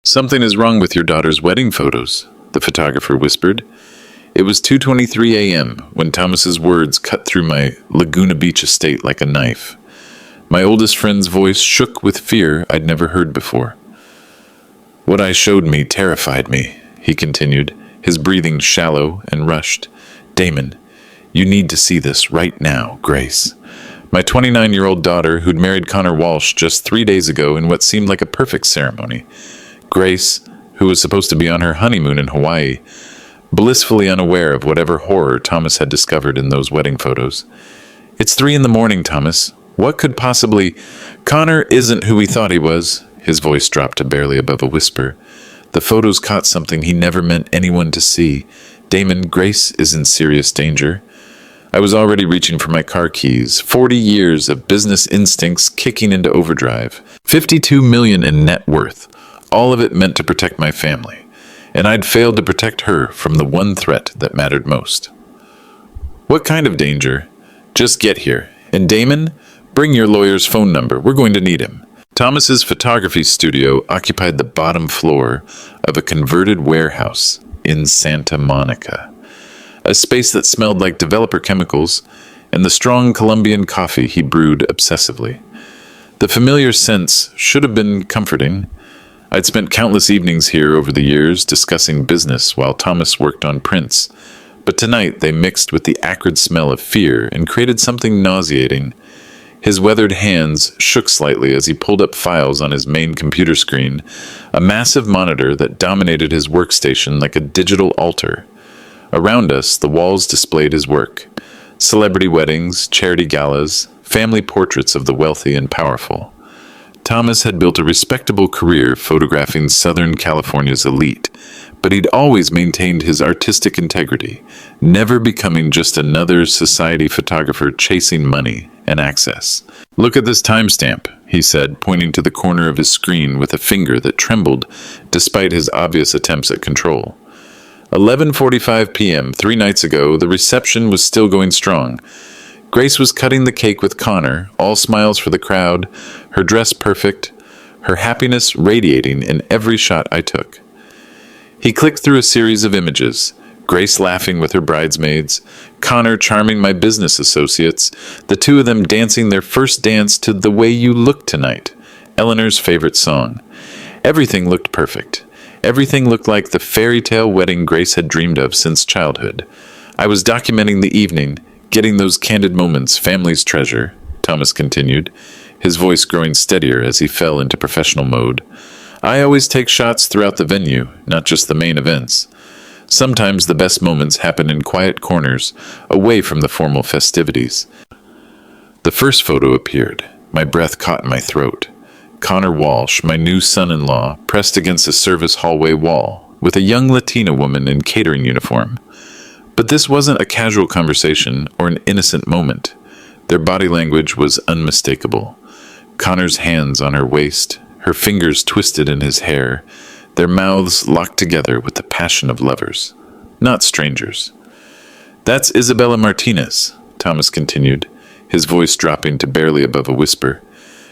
"Something is wrong with your daughter's wedding photos," the photographer whispered. It was 2:23 a.m. when Thomas's words cut through my Laguna Beach estate like a knife. My oldest friend's voice shook with fear I'd never heard before. "What I showed me terrified me," he continued, his breathing shallow and rushed. "Damon, you need to see this right now, Grace." My 29-year-old daughter, who'd married Connor Walsh just 3 days ago in what seemed like a perfect ceremony. Grace, who was supposed to be on her honeymoon in Hawaii, blissfully unaware of whatever horror Thomas had discovered in those wedding photos. "It's 3 a.m, Thomas. What could possibly—" "Connor isn't who he thought he was." His voice dropped to barely above a whisper. "The photos caught something he never meant anyone to see. Damon, Grace is in serious danger." I was already reaching for my car keys, 40 years of business instincts kicking into overdrive, $52 million in net worth, all of it meant to protect my family, and I'd failed to protect her from the one threat that mattered most. "What kind of danger?" "Just get here. And Damon, bring your lawyer's phone number. We're going to need him." Thomas's photography studio occupied the bottom floor of a converted warehouse in Santa Monica, a space that smelled like developer chemicals and the strong Colombian coffee he brewed obsessively. The familiar scents should have been comforting. I'd spent countless evenings here over the years discussing business while Thomas worked on prints, but tonight they mixed with the acrid smell of fear and created something nauseating. His weathered hands shook slightly as he pulled up files on his main computer screen, a massive monitor that dominated his workstation like a digital altar. Around us, the walls displayed his work: celebrity weddings, charity galas, family portraits of the wealthy and powerful. Thomas had built a respectable career photographing Southern California's elite, but he'd always maintained his artistic integrity, never becoming just another society photographer chasing money and access. "Look at this timestamp," he said, pointing to the corner of his screen with a finger that trembled despite his obvious attempts at control. 11:45 p.m. 3 nights ago, the reception was still going strong. Grace was cutting the cake with Connor, all smiles for the crowd, her dress perfect, her happiness radiating in every shot I took. He clicked through a series of images: Grace laughing with her bridesmaids, Connor charming my business associates, the two of them dancing their first dance to "The Way You Look Tonight," Eleanor's favorite song. Everything looked perfect. Everything looked like the fairy tale wedding Grace had dreamed of since childhood. I was documenting the evening, getting those candid moments families treasure, Thomas continued, his voice growing steadier as he fell into professional mode. "I always take shots throughout the venue, not just the main events. Sometimes the best moments happen in quiet corners, away from the formal festivities." The first photo appeared. My breath caught in my throat. Connor Walsh, my new son-in-law, pressed against a service hallway wall, with a young Latina woman in catering uniform. But this wasn't a casual conversation or an innocent moment. Their body language was unmistakable. Connor's hands on her waist, her fingers twisted in his hair, their mouths locked together with the passion of lovers, not strangers. "That's Isabella Martinez," Thomas continued, his voice dropping to barely above a whisper.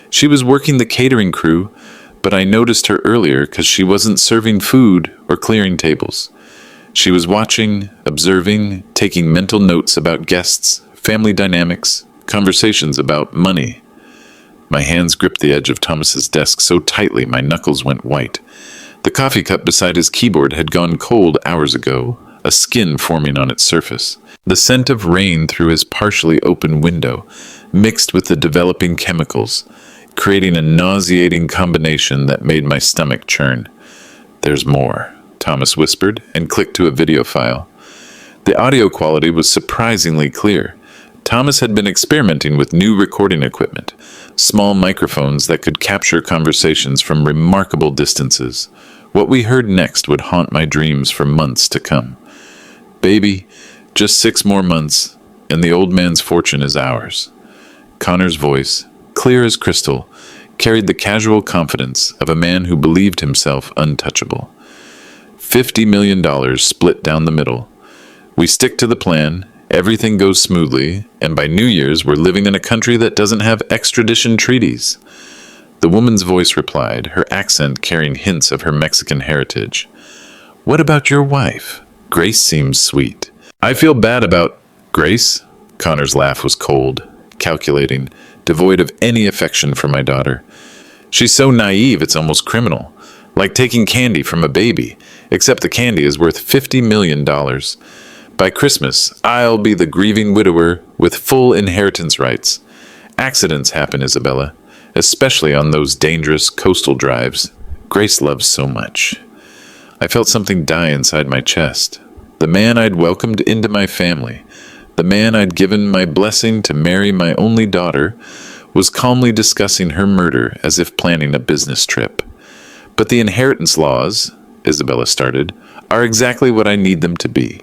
"She was working the catering crew, but I noticed her earlier because she wasn't serving food or clearing tables. She was watching, observing, taking mental notes about guests, family dynamics, conversations about money." My hands gripped the edge of Thomas's desk so tightly my knuckles went white. The coffee cup beside his keyboard had gone cold hours ago, a skin forming on its surface. The scent of rain through his partially open window mixed with the developing chemicals, creating a nauseating combination that made my stomach churn. "There's more," Thomas whispered and clicked to a video file. The audio quality was surprisingly clear. Thomas had been experimenting with new recording equipment, small microphones that could capture conversations from remarkable distances. What we heard next would haunt my dreams for months to come. "Baby, just 6 more months, and the old man's fortune is ours." Connor's voice, clear as crystal, carried the casual confidence of a man who believed himself untouchable. $50 million split down the middle. We stick to the plan, everything goes smoothly, and by New Year's we're living in a country that doesn't have extradition treaties. The woman's voice replied, her accent carrying hints of her Mexican heritage. What about your wife? Grace seems sweet. I feel bad about Grace? Connor's laugh was cold, calculating, devoid of any affection for my daughter. She's so naive it's almost criminal, like taking candy from a baby, except the candy is worth $50 million. By Christmas, I'll be the grieving widower with full inheritance rights. Accidents happen, Isabella, especially on those dangerous coastal drives Grace loves so much. I felt something die inside my chest. The man I'd welcomed into my family, the man I'd given my blessing to marry my only daughter, was calmly discussing her murder as if planning a business trip. But the inheritance laws, Isabella started, are exactly what I need them to be.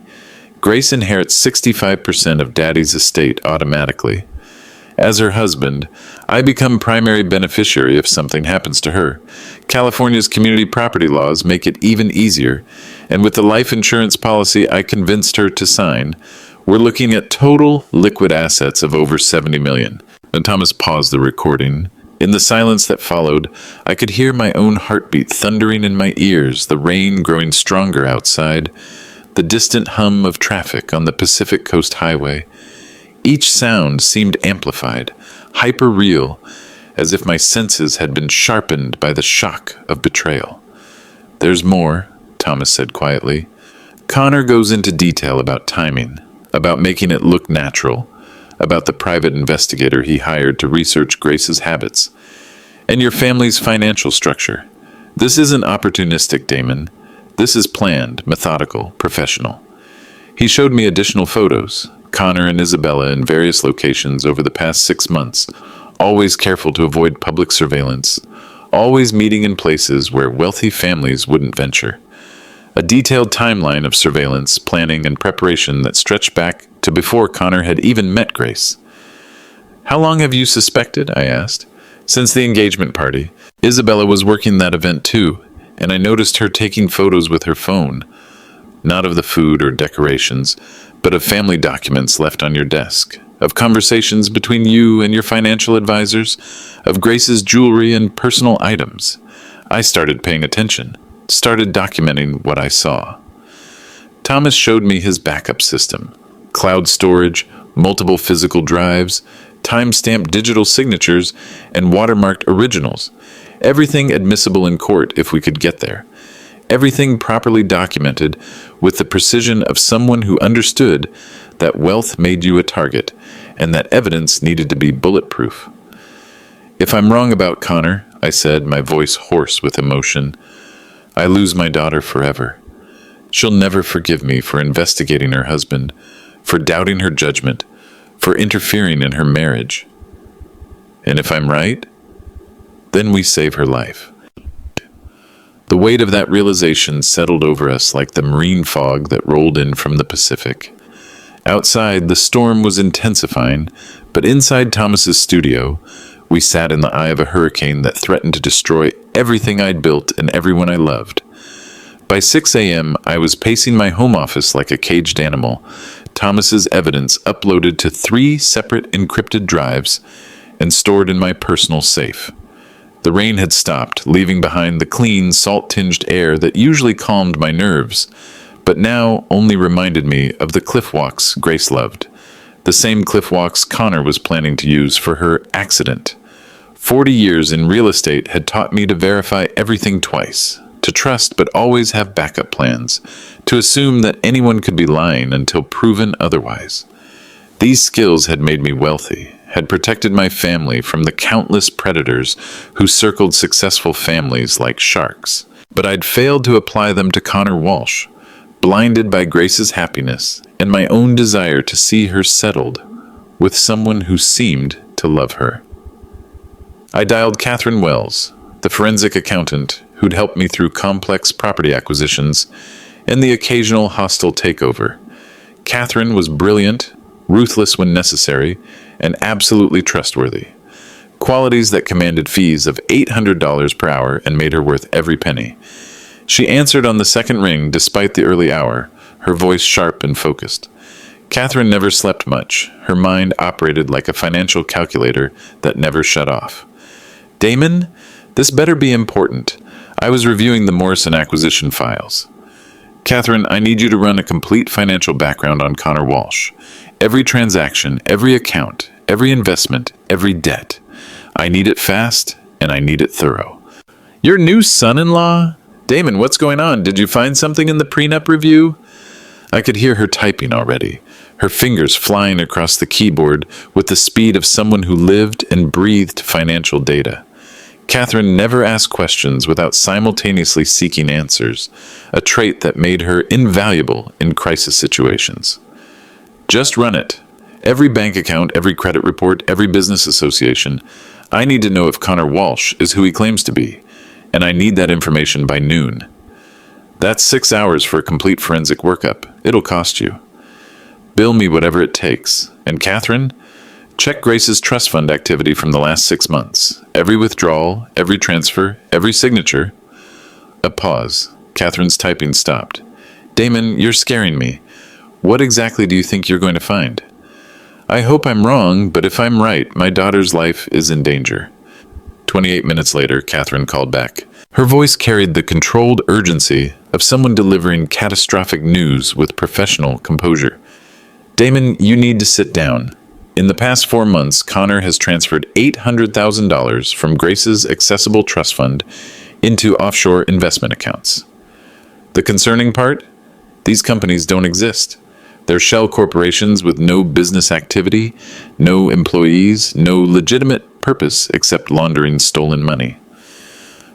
Grace inherits 65% of Daddy's estate automatically. As her husband, I become primary beneficiary if something happens to her. California's community property laws make it even easier, and with the life insurance policy I convinced her to sign, we're looking at total liquid assets of over $70 million. And Thomas paused the recording. In the silence that followed, I could hear my own heartbeat thundering in my ears, the rain growing stronger outside, the distant hum of traffic on the Pacific Coast Highway. Each sound seemed amplified, hyper-real, as if my senses had been sharpened by the shock of betrayal. There's more, Thomas said quietly. Connor goes into detail about timing, about making it look natural, about the private investigator he hired to research Grace's habits, and your family's financial structure. This isn't opportunistic, Damon. This is planned, methodical, professional. He showed me additional photos, Connor and Isabella in various locations over the past 6 months, always careful to avoid public surveillance, always meeting in places where wealthy families wouldn't venture. A detailed timeline of surveillance, planning, and preparation that stretched back to before Connor had even met Grace. How long have you suspected? I asked. Since the engagement party. Isabella was working that event too, and I noticed her taking photos with her phone, not of the food or decorations, but of family documents left on your desk, of conversations between you and your financial advisors, of Grace's jewelry and personal items. I started paying attention, started documenting what I saw. Thomas showed me his backup system, cloud storage, multiple physical drives, time-stamped digital signatures, and watermarked originals. Everything admissible in court if we could get there. Everything properly documented with the precision of someone who understood that wealth made you a target and that evidence needed to be bulletproof. If I'm wrong about Connor, I said, my voice hoarse with emotion, I lose my daughter forever. She'll never forgive me for investigating her husband, for doubting her judgment, for interfering in her marriage. And if I'm right, then we save her life. The weight of that realization settled over us like the marine fog that rolled in from the Pacific. Outside, the storm was intensifying, but inside Thomas's studio, we sat in the eye of a hurricane that threatened to destroy everything I'd built and everyone I loved. By 6 a.m., I was pacing my home office like a caged animal, Thomas's evidence uploaded to 3 separate encrypted drives and stored in my personal safe. The rain had stopped, leaving behind the clean, salt-tinged air that usually calmed my nerves, but now only reminded me of the cliff walks Grace loved, the same cliff walks Connor was planning to use for her accident. 40 years in real estate had taught me to verify everything twice, to trust but always have backup plans, to assume that anyone could be lying until proven otherwise. These skills had made me wealthy, had protected my family from the countless predators who circled successful families like sharks. But I'd failed to apply them to Connor Walsh, blinded by Grace's happiness and my own desire to see her settled with someone who seemed to love her. I dialed Catherine Wells, the forensic accountant who'd helped me through complex property acquisitions and the occasional hostile takeover. Catherine was brilliant, ruthless when necessary, and absolutely trustworthy. Qualities that commanded fees of $800 per hour and made her worth every penny. She answered on the second ring despite the early hour, her voice sharp and focused. Catherine never slept much. Her mind operated like a financial calculator that never shut off. Damon, this better be important. I was reviewing the Morrison acquisition files. Catherine, I need you to run a complete financial background on Connor Walsh. Every transaction, every account, every investment, every debt. I need it fast, and I need it thorough. Your new son-in-law? Damon, what's going on? Did you find something in the prenup review? I could hear her typing already, her fingers flying across the keyboard with the speed of someone who lived and breathed financial data. Catherine never asked questions without simultaneously seeking answers, a trait that made her invaluable in crisis situations. Just run it. Every bank account, every credit report, every business association. I need to know if Connor Walsh is who he claims to be, and I need that information by noon. That's 6 hours for a complete forensic workup. It'll cost you. Bill me whatever it takes. And Catherine, check Grace's trust fund activity from the last 6 months. Every withdrawal, every transfer, every signature. A pause. Catherine's typing stopped. Damon, you're scaring me. What exactly do you think you're going to find? I hope I'm wrong, but if I'm right, my daughter's life is in danger. 28 minutes later, Catherine called back. Her voice carried the controlled urgency of someone delivering catastrophic news with professional composure. Damon, you need to sit down. In the past 4 months, Connor has transferred $800,000 from Grace's accessible trust fund into offshore investment accounts. The concerning part? These companies don't exist. They're shell corporations with no business activity, no employees, no legitimate purpose except laundering stolen money.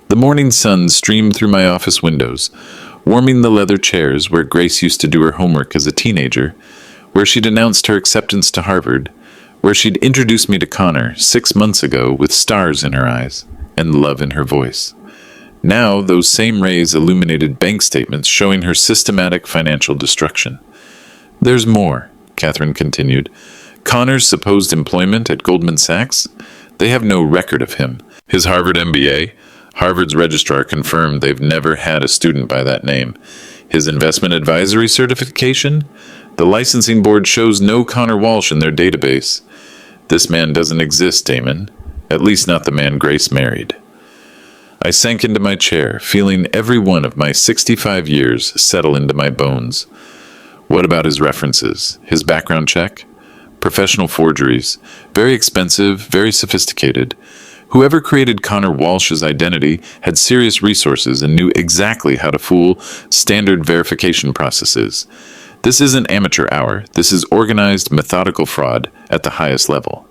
The morning sun streamed through my office windows, warming the leather chairs where Grace used to do her homework as a teenager, where she'd announced her acceptance to Harvard, where she'd introduced me to Connor 6 months ago with stars in her eyes and love in her voice. Now, those same rays illuminated bank statements showing her systematic financial destruction. There's more, Catherine continued. Connor's supposed employment at Goldman Sachs? They have no record of him. His Harvard MBA? Harvard's registrar confirmed they've never had a student by that name. His investment advisory certification? The licensing board shows no Connor Walsh in their database. This man doesn't exist, Damon. At least not the man Grace married. I sank into my chair, feeling every one of my 65 years settle into my bones. What about his references? His background check? Professional forgeries. Very expensive, very sophisticated. Whoever created Connor Walsh's identity had serious resources and knew exactly how to fool standard verification processes. This isn't amateur hour. This is organized, methodical fraud at the highest level.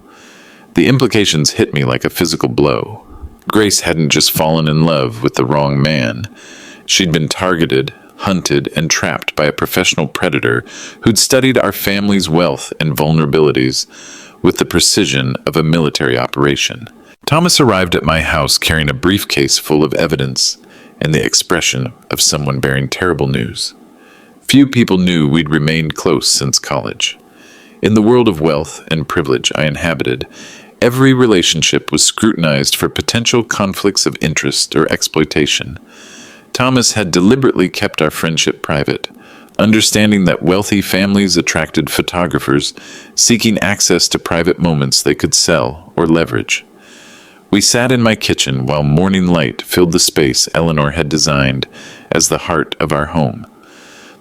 The implications hit me like a physical blow. Grace hadn't just fallen in love with the wrong man. She'd been targeted, hunted, and trapped by a professional predator who'd studied our family's wealth and vulnerabilities with the precision of a military operation. Thomas arrived at my house carrying a briefcase full of evidence and the expression of someone bearing terrible news. Few people knew we'd remained close since college. In the world of wealth and privilege I inhabited, every relationship was scrutinized for potential conflicts of interest or exploitation. Thomas had deliberately kept our friendship private, understanding that wealthy families attracted photographers seeking access to private moments they could sell or leverage. We sat in my kitchen while morning light filled the space Eleanor had designed as the heart of our home.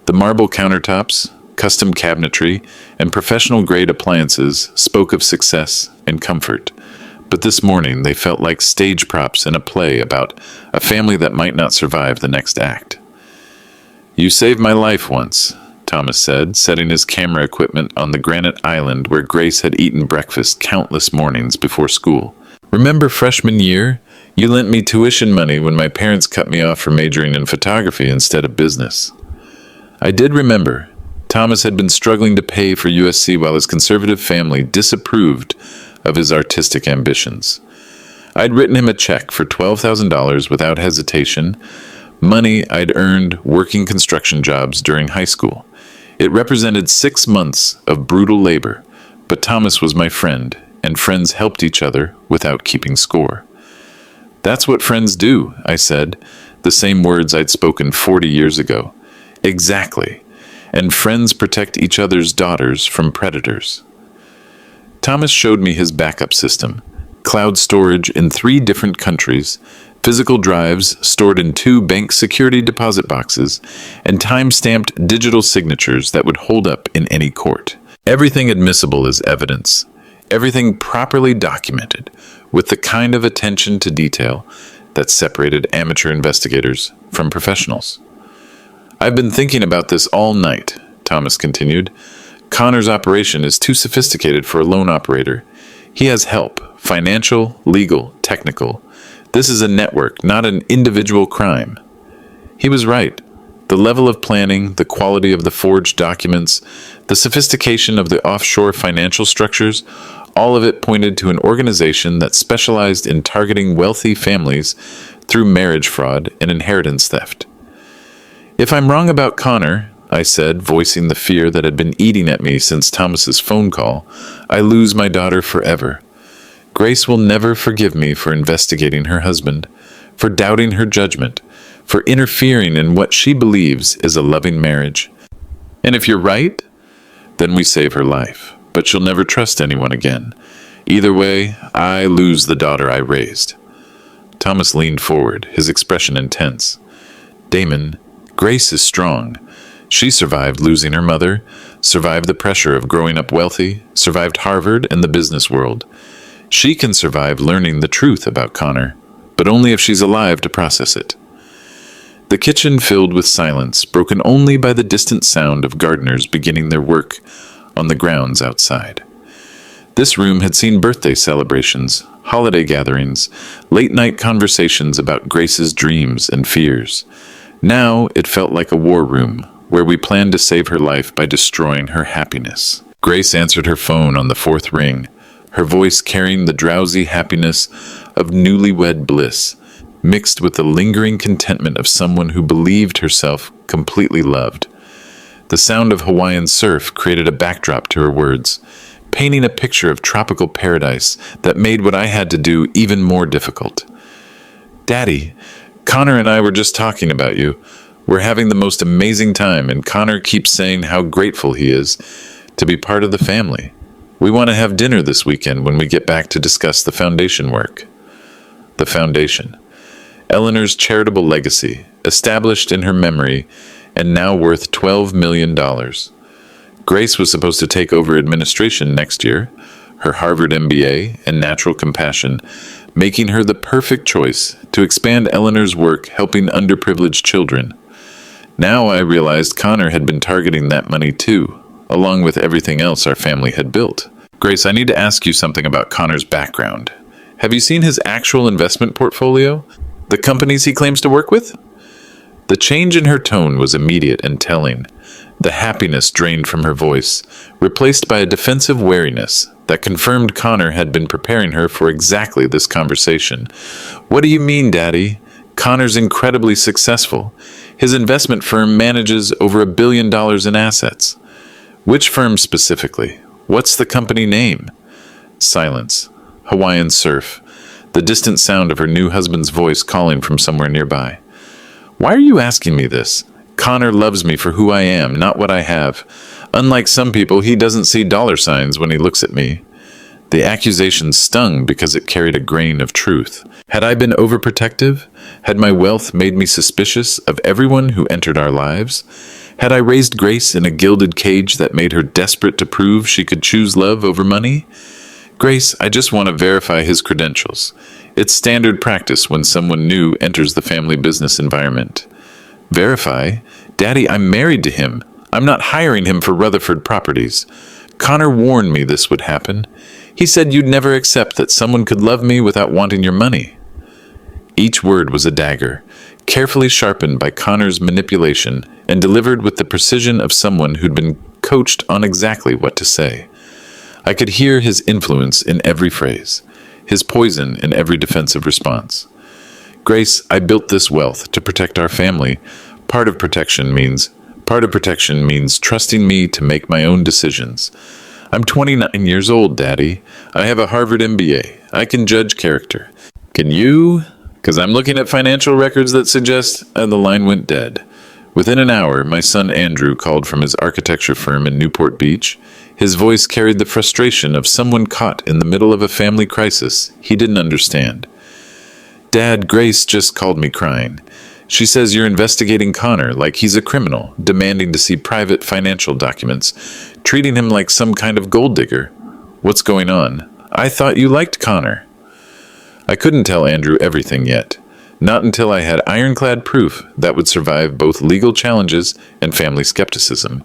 The marble countertops, custom cabinetry, and professional-grade appliances spoke of success and comfort. But this morning they felt like stage props in a play about a family that might not survive the next act. "You saved my life once," Thomas said, setting his camera equipment on the granite island where Grace had eaten breakfast countless mornings before school. "Remember freshman year? You lent me tuition money when my parents cut me off for majoring in photography instead of business." I did remember. Thomas had been struggling to pay for USC while his conservative family disapproved of his artistic ambitions. I'd written him a check for $12,000 without hesitation, money I'd earned working construction jobs during high school. It represented 6 months of brutal labor, but Thomas was my friend, and friends helped each other without keeping score. "That's what friends do," I said, the same words I'd spoken 40 years ago. "Exactly. And friends protect each other's daughters from predators." Thomas showed me his backup system, cloud storage in 3 different countries, physical drives stored in 2 bank security deposit boxes, and time-stamped digital signatures that would hold up in any court. Everything admissible as evidence. Everything properly documented, with the kind of attention to detail that separated amateur investigators from professionals. "I've been thinking about this all night," Thomas continued. "Connor's operation is too sophisticated for a lone operator. He has help, financial, legal, technical. This is a network, not an individual crime." He was right. The level of planning, the quality of the forged documents, the sophistication of the offshore financial structures, all of it pointed to an organization that specialized in targeting wealthy families through marriage fraud and inheritance theft. "If I'm wrong about Connor," I said, voicing the fear that had been eating at me since Thomas's phone call, "I lose my daughter forever. Grace will never forgive me for investigating her husband, for doubting her judgment, for interfering in what she believes is a loving marriage. And if you're right, then we save her life, but she'll never trust anyone again. Either way, I lose the daughter I raised." Thomas leaned forward, his expression intense. "Damon, Grace is strong. She survived losing her mother, survived the pressure of growing up wealthy, survived Harvard and the business world. She can survive learning the truth about Connor, but only if she's alive to process it." The kitchen filled with silence, broken only by the distant sound of gardeners beginning their work on the grounds outside. This room had seen birthday celebrations, holiday gatherings, late-night conversations about Grace's dreams and fears. Now it felt like a war room, where we planned to save her life by destroying her happiness. Grace answered her phone on the 4th ring, her voice carrying the drowsy happiness of newlywed bliss, mixed with the lingering contentment of someone who believed herself completely loved. The sound of Hawaiian surf created a backdrop to her words, painting a picture of tropical paradise that made what I had to do even more difficult. "Daddy, Connor and I were just talking about you. We're having the most amazing time, and Connor keeps saying how grateful he is to be part of the family. We want to have dinner this weekend when we get back to discuss the foundation work." The foundation. Eleanor's charitable legacy, established in her memory and now worth $12 million. Grace was supposed to take over administration next year, her Harvard MBA and natural compassion, making her the perfect choice to expand Eleanor's work helping underprivileged children. Now I realized Connor had been targeting that money too, along with everything else our family had built. "Grace, I need to ask you something about Connor's background. Have you seen his actual investment portfolio? The companies he claims to work with?" The change in her tone was immediate and telling. The happiness drained from her voice, replaced by a defensive wariness that confirmed Connor had been preparing her for exactly this conversation. "What do you mean, Daddy? Connor's incredibly successful. His investment firm manages over $1 billion in assets." "Which firm specifically? What's the company name?" Silence. Hawaiian surf. The distant sound of her new husband's voice calling from somewhere nearby. "Why are you asking me this? Connor loves me for who I am, not what I have. Unlike some people, he doesn't see dollar signs when he looks at me." The accusation stung because it carried a grain of truth. Had I been overprotective? Had my wealth made me suspicious of everyone who entered our lives? Had I raised Grace in a gilded cage that made her desperate to prove she could choose love over money? "Grace, I just want to verify his credentials. It's standard practice when someone new enters the family business environment." "Verify? Daddy, I'm married to him. I'm not hiring him for Rutherford Properties. Connor warned me this would happen. He said you'd never accept that someone could love me without wanting your money." Each word was a dagger, carefully sharpened by Connor's manipulation and delivered with the precision of someone who'd been coached on exactly what to say. I could hear his influence in every phrase, his poison in every defensive response. "Grace, I built this wealth to protect our family. Part of protection means trusting me to make my own decisions. I'm 29 years old, Daddy. I have a Harvard MBA. I can judge character. Can you? Because I'm looking at financial records that suggest..." And the line went dead. Within an hour, my son Andrew called from his architecture firm in Newport Beach. His voice carried the frustration of someone caught in the middle of a family crisis he didn't understand. "Dad, Grace just called me crying. She says you're investigating Connor like he's a criminal, demanding to see private financial documents, treating him like some kind of gold digger. What's going on? I thought you liked Connor." I couldn't tell Andrew everything yet, not until I had ironclad proof that would survive both legal challenges and family skepticism.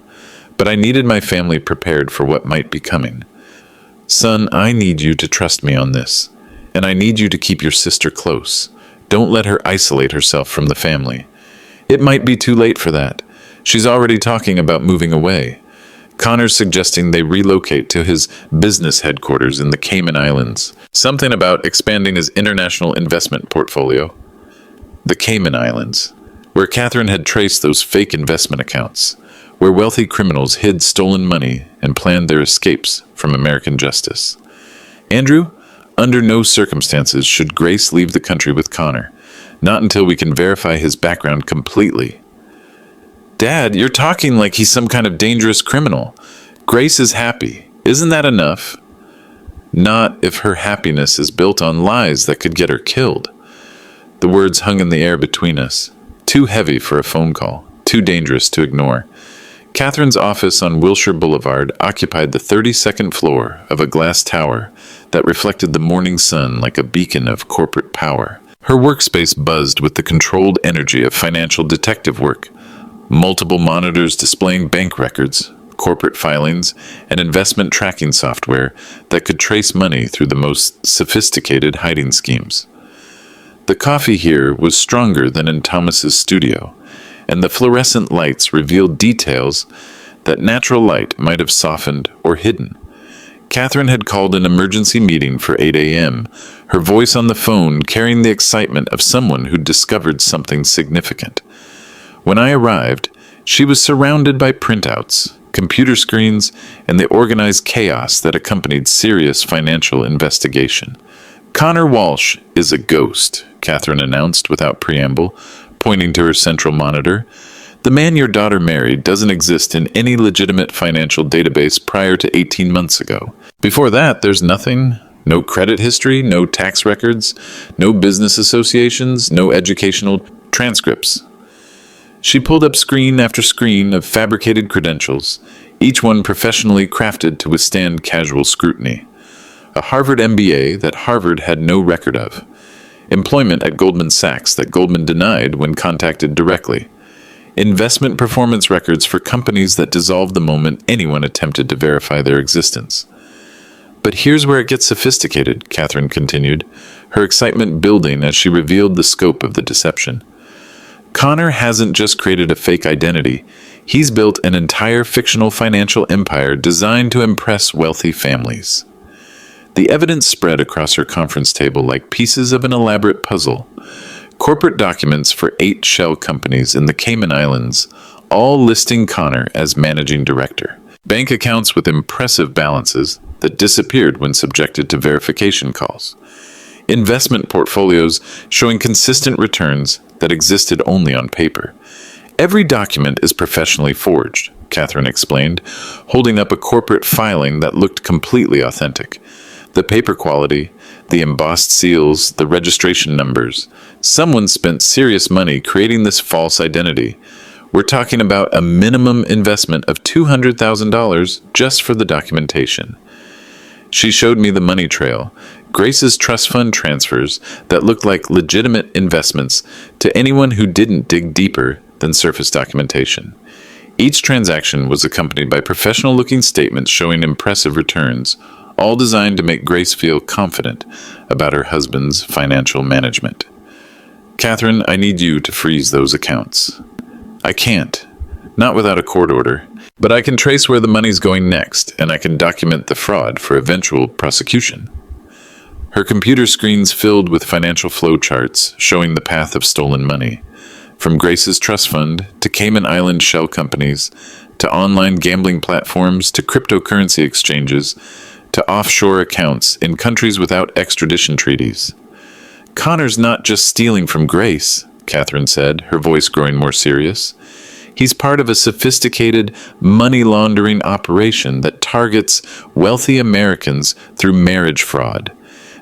But I needed my family prepared for what might be coming. "Son, I need you to trust me on this, and I need you to keep your sister close. Don't let her isolate herself from the family. It might be too late for that. She's already talking about moving away. Connor's suggesting they relocate to his business headquarters in the Cayman Islands. Something about expanding his international investment portfolio. The Cayman Islands, where Catherine had traced those fake investment accounts, where wealthy criminals hid stolen money and planned their escapes from American justice. "Andrew, under no circumstances should Grace leave the country with Connor, not until we can verify his background completely." "Dad, you're talking like he's some kind of dangerous criminal. Grace is happy. Isn't that enough?" "Not if her happiness is built on lies that could get her killed." The words hung in the air between us, too heavy for a phone call, too dangerous to ignore. Catherine's office on Wilshire Boulevard occupied the 32nd floor of a glass tower that reflected the morning sun like a beacon of corporate power. Her workspace buzzed with the controlled energy of financial detective work, multiple monitors displaying bank records, corporate filings, and investment tracking software that could trace money through the most sophisticated hiding schemes. The coffee here was stronger than in Thomas's studio, and the fluorescent lights revealed details that natural light might have softened or hidden. Catherine had called an emergency meeting for 8 a.m., her voice on the phone carrying the excitement of someone who'd discovered something significant. When I arrived, she was surrounded by printouts, computer screens, and the organized chaos that accompanied serious financial investigation. "Connor Walsh is a ghost," Catherine announced without preamble, pointing to her central monitor. "The man your daughter married doesn't exist in any legitimate financial database prior to 18 months ago. Before that, there's nothing. No credit history, no tax records, no business associations, no educational transcripts." She pulled up screen after screen of fabricated credentials, each one professionally crafted to withstand casual scrutiny. A Harvard MBA that Harvard had no record of. Employment at Goldman Sachs that Goldman denied when contacted directly. Investment performance records for companies that dissolved the moment anyone attempted to verify their existence. "But here's where it gets sophisticated," Catherine continued, her excitement building as she revealed the scope of the deception. "Connor hasn't just created a fake identity. He's built an entire fictional financial empire designed to impress wealthy families." The evidence spread across her conference table like pieces of an elaborate puzzle. Corporate documents for 8 shell companies in the Cayman Islands, all listing Connor as managing director. Bank accounts with impressive balances that disappeared when subjected to verification calls. Investment portfolios showing consistent returns that existed only on paper. "Every document is professionally forged," Catherine explained, holding up a corporate filing that looked completely authentic. The paper quality, the embossed seals, the registration numbers. Someone spent serious money creating this false identity. We're talking about a minimum investment of $200,000 just for the documentation. She showed me the money trail, Grace's trust fund transfers that looked like legitimate investments to anyone who didn't dig deeper than surface documentation. Each transaction was accompanied by professional-looking statements showing impressive returns, all designed to make Grace feel confident about her husband's financial management. "Catherine, I need you to freeze those accounts." "I can't. Not without a court order. But I can trace where the money's going next, and I can document the fraud for eventual prosecution." Her computer screens filled with financial flow charts showing the path of stolen money, from Grace's trust fund to Cayman Island shell companies, to online gambling platforms, to cryptocurrency exchanges, to offshore accounts in countries without extradition treaties. "Connor's not just stealing from Grace," Catherine said, her voice growing more serious. He's part of a sophisticated money laundering operation that targets wealthy Americans through marriage fraud.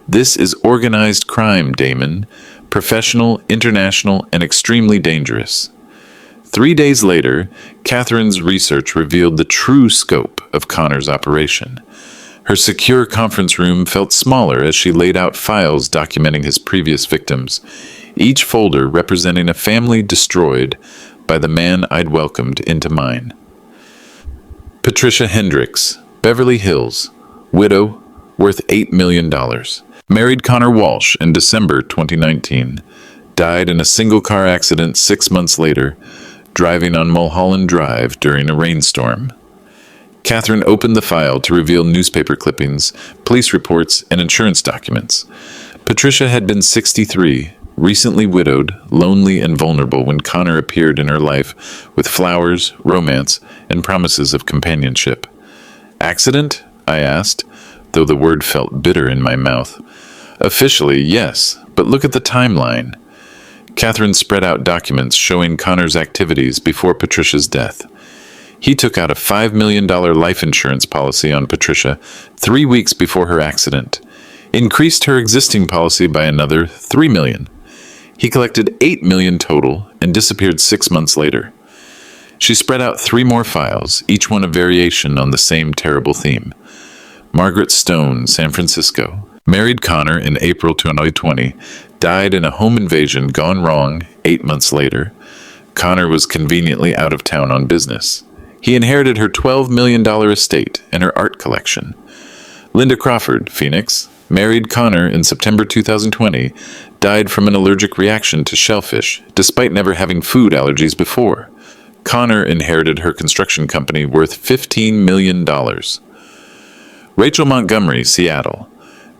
This is organized crime, Damon. Professional, international, and extremely dangerous. 3 days later, Catherine's research revealed the true scope of Connor's operation. Her secure conference room felt smaller as she laid out files documenting his previous victims, each folder representing a family destroyed by the man I'd welcomed into mine. Patricia Hendricks, Beverly Hills, widow, worth $8 million. Married Connor Walsh in December 2019. Died in a single-car accident 6 months later, driving on Mulholland Drive during a rainstorm. Catherine opened the file to reveal newspaper clippings, police reports, and insurance documents. Patricia had been 63, recently widowed, lonely and vulnerable when Connor appeared in her life with flowers, romance, and promises of companionship. Accident? I asked, though the word felt bitter in my mouth. Officially, yes, but look at the timeline. Catherine spread out documents showing Connor's activities before Patricia's death. He took out a $5 million life insurance policy on Patricia 3 weeks before her accident, increased her existing policy by another $3 million. He collected $8 million total and disappeared 6 months later. She spread out 3 more files, each one a variation on the same terrible theme. Margaret Stone, San Francisco. Married Connor in April 2020, died in a home invasion gone wrong 8 months later. Connor was conveniently out of town on business. He inherited her $12 million estate and her art collection. Linda Crawford, Phoenix, married Connor in September 2020, died from an allergic reaction to shellfish, despite never having food allergies before. Connor inherited her construction company worth $15 million. Rachel Montgomery, Seattle,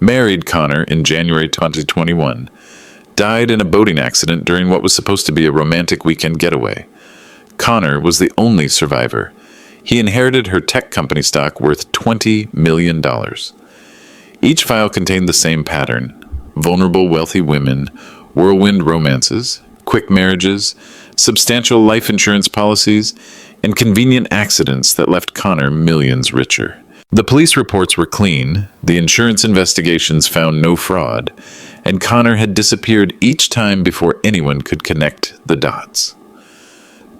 married Connor in January 2021, died in a boating accident during what was supposed to be a romantic weekend getaway. Connor was the only survivor. He inherited her tech company stock worth $20 million. Each file contained the same pattern: vulnerable wealthy women, whirlwind romances, quick marriages, substantial life insurance policies, and convenient accidents that left Connor millions richer. The police reports were clean, the insurance investigations found no fraud, and Connor had disappeared each time before anyone could connect the dots.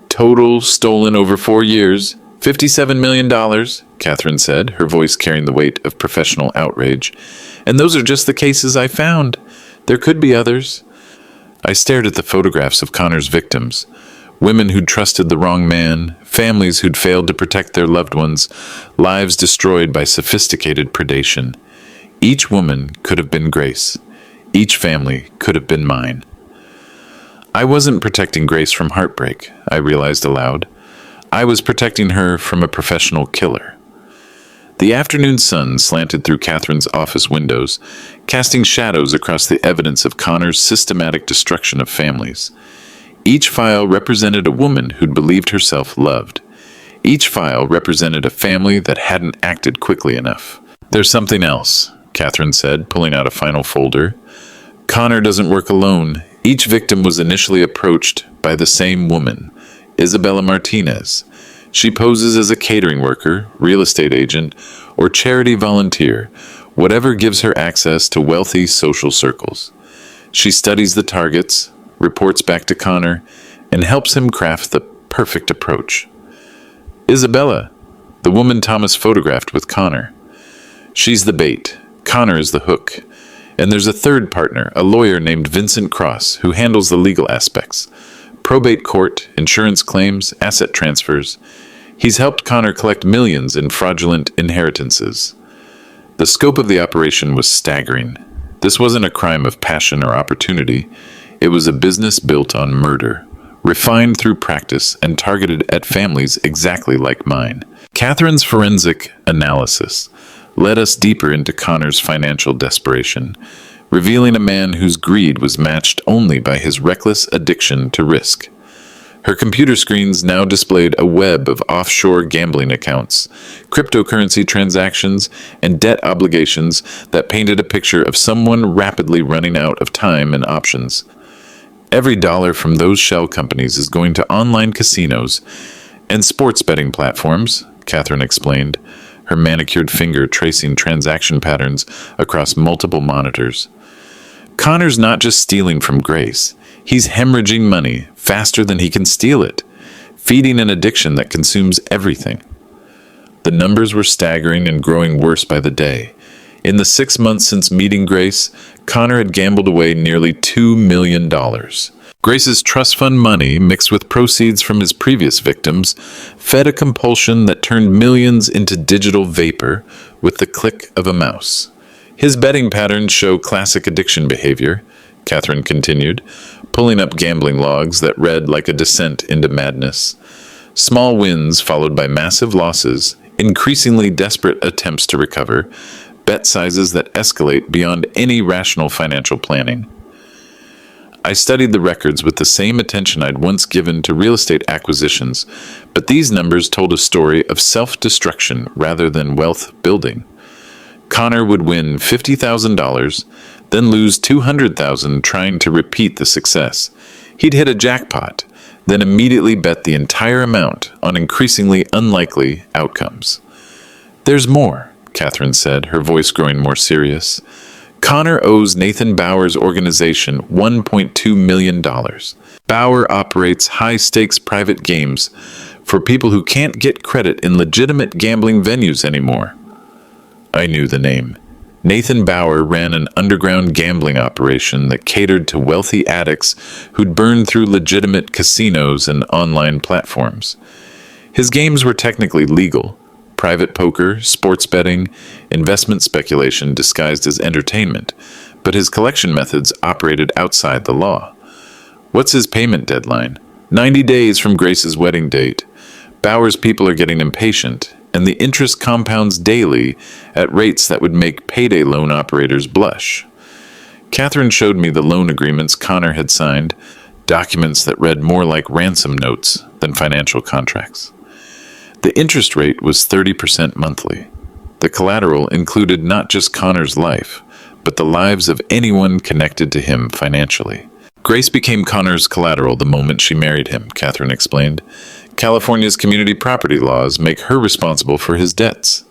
Total stolen over 4 years, $57 million, Catherine said, her voice carrying the weight of professional outrage. And those are just the cases I found. There could be others. I stared at the photographs of Connor's victims. Women who'd trusted the wrong man, families who'd failed to protect their loved ones, lives destroyed by sophisticated predation. Each woman could have been Grace. Each family could have been mine. I wasn't protecting Grace from heartbreak, I realized aloud. I was protecting her from a professional killer. The afternoon sun slanted through Catherine's office windows, casting shadows across the evidence of Connor's systematic destruction of families. Each file represented a woman who'd believed herself loved. Each file represented a family that hadn't acted quickly enough. There's something else, Catherine said, pulling out a final folder. Connor doesn't work alone. Each victim was initially approached by the same woman, Isabella Martinez. She poses as a catering worker, real estate agent, or charity volunteer, whatever gives her access to wealthy social circles. She studies the targets, reports back to Connor, and helps him craft the perfect approach. Isabella, the woman Thomas photographed with Connor. She's the bait. Connor is the hook. And there's a third partner, a lawyer named Vincent Cross, who handles the legal aspects. Probate court, insurance claims, asset transfers. He's helped Connor collect millions in fraudulent inheritances. The scope of the operation was staggering. This wasn't a crime of passion or opportunity. It was a business built on murder, refined through practice and targeted at families exactly like mine. Catherine's forensic analysis led us deeper into Connor's financial desperation, revealing a man whose greed was matched only by his reckless addiction to risk. Her computer screens now displayed a web of offshore gambling accounts, cryptocurrency transactions, and debt obligations that painted a picture of someone rapidly running out of time and options. Every dollar from those shell companies is going to online casinos and sports betting platforms, Catherine explained, her manicured finger tracing transaction patterns across multiple monitors. Connor's not just stealing from Grace. He's hemorrhaging money faster than he can steal it, feeding an addiction that consumes everything. The numbers were staggering and growing worse by the day. In the 6 months since meeting Grace, Connor had gambled away nearly $2 million. Grace's trust fund money, mixed with proceeds from his previous victims, fed a compulsion that turned millions into digital vapor with the click of a mouse. His betting patterns show classic addiction behavior, Catherine continued, pulling up gambling logs that read like a descent into madness. Small wins followed by massive losses, increasingly desperate attempts to recover, bet sizes that escalate beyond any rational financial planning. I studied the records with the same attention I'd once given to real estate acquisitions, but these numbers told a story of self-destruction rather than wealth building. Connor would win $50,000, then lose $200,000 trying to repeat the success. He'd hit a jackpot, then immediately bet the entire amount on increasingly unlikely outcomes. "There's more," Catherine said, her voice growing more serious. "Connor owes Nathan Bauer's organization $1.2 million. Bauer operates high-stakes private games for people who can't get credit in legitimate gambling venues anymore." I knew the name. Nathan Bauer ran an underground gambling operation that catered to wealthy addicts who'd burned through legitimate casinos and online platforms. His games were technically legal: private poker, sports betting, investment speculation disguised as entertainment, but his collection methods operated outside the law. What's his payment deadline? 90 days from Grace's wedding date. Bauer's people are getting impatient, and the interest compounds daily at rates that would make payday loan operators blush. Catherine showed me the loan agreements Connor had signed, documents that read more like ransom notes than financial contracts. The interest rate was 30% monthly. The collateral included not just Connor's life, but the lives of anyone connected to him financially. Grace became Connor's collateral the moment she married him, Catherine explained. California's community property laws make her responsible for his debts.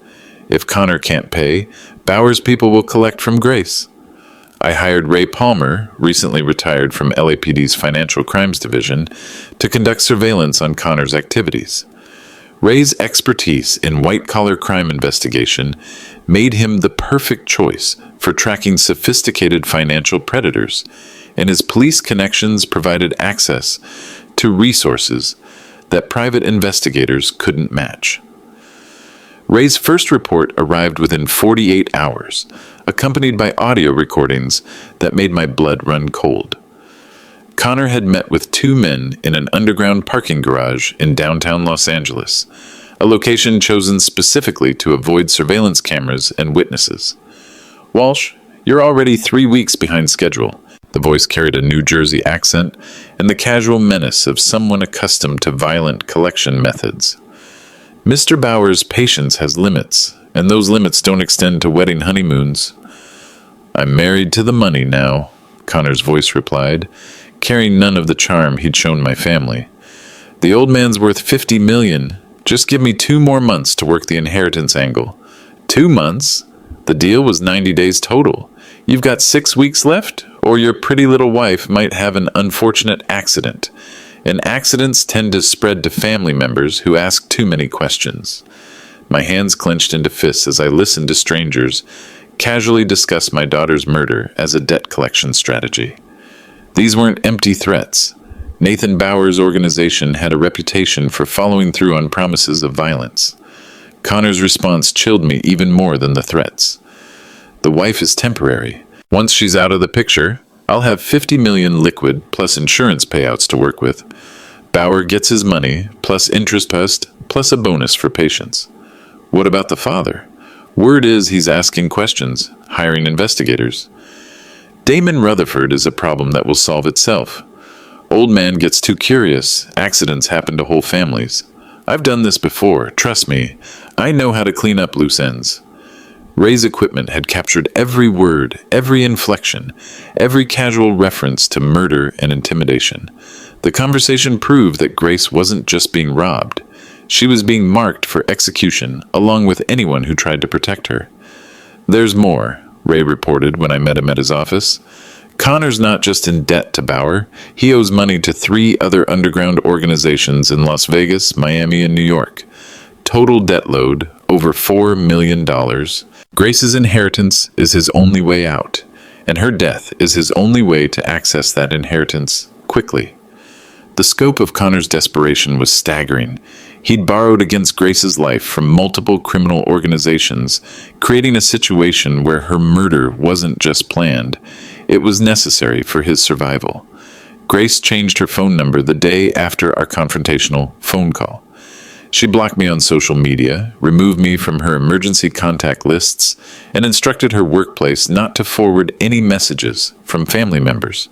If Connor can't pay, Bauer's people will collect from Grace. I hired Ray Palmer, recently retired from LAPD's Financial Crimes Division, to conduct surveillance on Connor's activities. Ray's expertise in white-collar crime investigation made him the perfect choice for tracking sophisticated financial predators, and his police connections provided access to resources that private investigators couldn't match. Ray's first report arrived within 48 hours, accompanied by audio recordings that made my blood run cold. Connor had met with two men in an underground parking garage in downtown Los Angeles, a location chosen specifically to avoid surveillance cameras and witnesses. "Walsh, you're already 3 weeks behind schedule." The voice carried a New Jersey accent and the casual menace of someone accustomed to violent collection methods. "Mr. Bauer's patience has limits, and those limits don't extend to wedding honeymoons." "I'm married to the money now," Connor's voice replied, carrying none of the charm he'd shown my family. "The old man's worth $50 million. Just give me 2 more months to work the inheritance angle." 2 months? The deal was 90 days total. You've got 6 weeks left, or your pretty little wife might have an unfortunate accident. And accidents tend to spread to family members who ask too many questions. My hands clenched into fists as I listened to strangers casually discuss my daughter's murder as a debt collection strategy. These weren't empty threats. Nathan Bauer's organization had a reputation for following through on promises of violence. Connor's response chilled me even more than the threats. "The wife is temporary. Once she's out of the picture, I'll have $50 million liquid plus insurance payouts to work with. Bauer gets his money, plus interest plus a bonus for patience." "What about the father?" "Word is he's asking questions, hiring investigators." "Damon Rutherford is a problem that will solve itself. Old man gets too curious. Accidents happen to whole families. I've done this before, trust me. I know how to clean up loose ends." Ray's equipment had captured every word, every inflection, every casual reference to murder and intimidation. The conversation proved that Grace wasn't just being robbed. She was being marked for execution, along with anyone who tried to protect her. "There's more," Ray reported when I met him at his office. "Connor's not just in debt to Bauer. He owes money to 3 other underground organizations in Las Vegas, Miami, and New York. Total debt load, over $4 million. Grace's inheritance is his only way out, and her death is his only way to access that inheritance quickly." The scope of Connor's desperation was staggering. He'd borrowed against Grace's life from multiple criminal organizations, creating a situation where her murder wasn't just planned, it was necessary for his survival. Grace changed her phone number the day after our confrontational phone call. She blocked me on social media, removed me from her emergency contact lists, and instructed her workplace not to forward any messages from family members.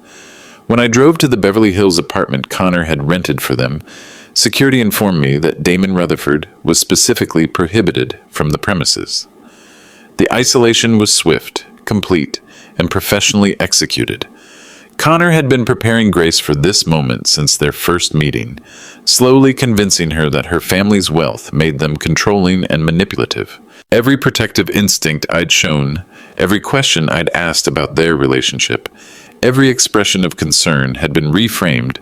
When I drove to the Beverly Hills apartment Connor had rented for them, security informed me that Damon Rutherford was specifically prohibited from the premises. The isolation was swift, complete, and professionally executed. Connor had been preparing Grace for this moment since their first meeting, slowly convincing her that her family's wealth made them controlling and manipulative. Every protective instinct I'd shown, every question I'd asked about their relationship, every expression of concern had been reframed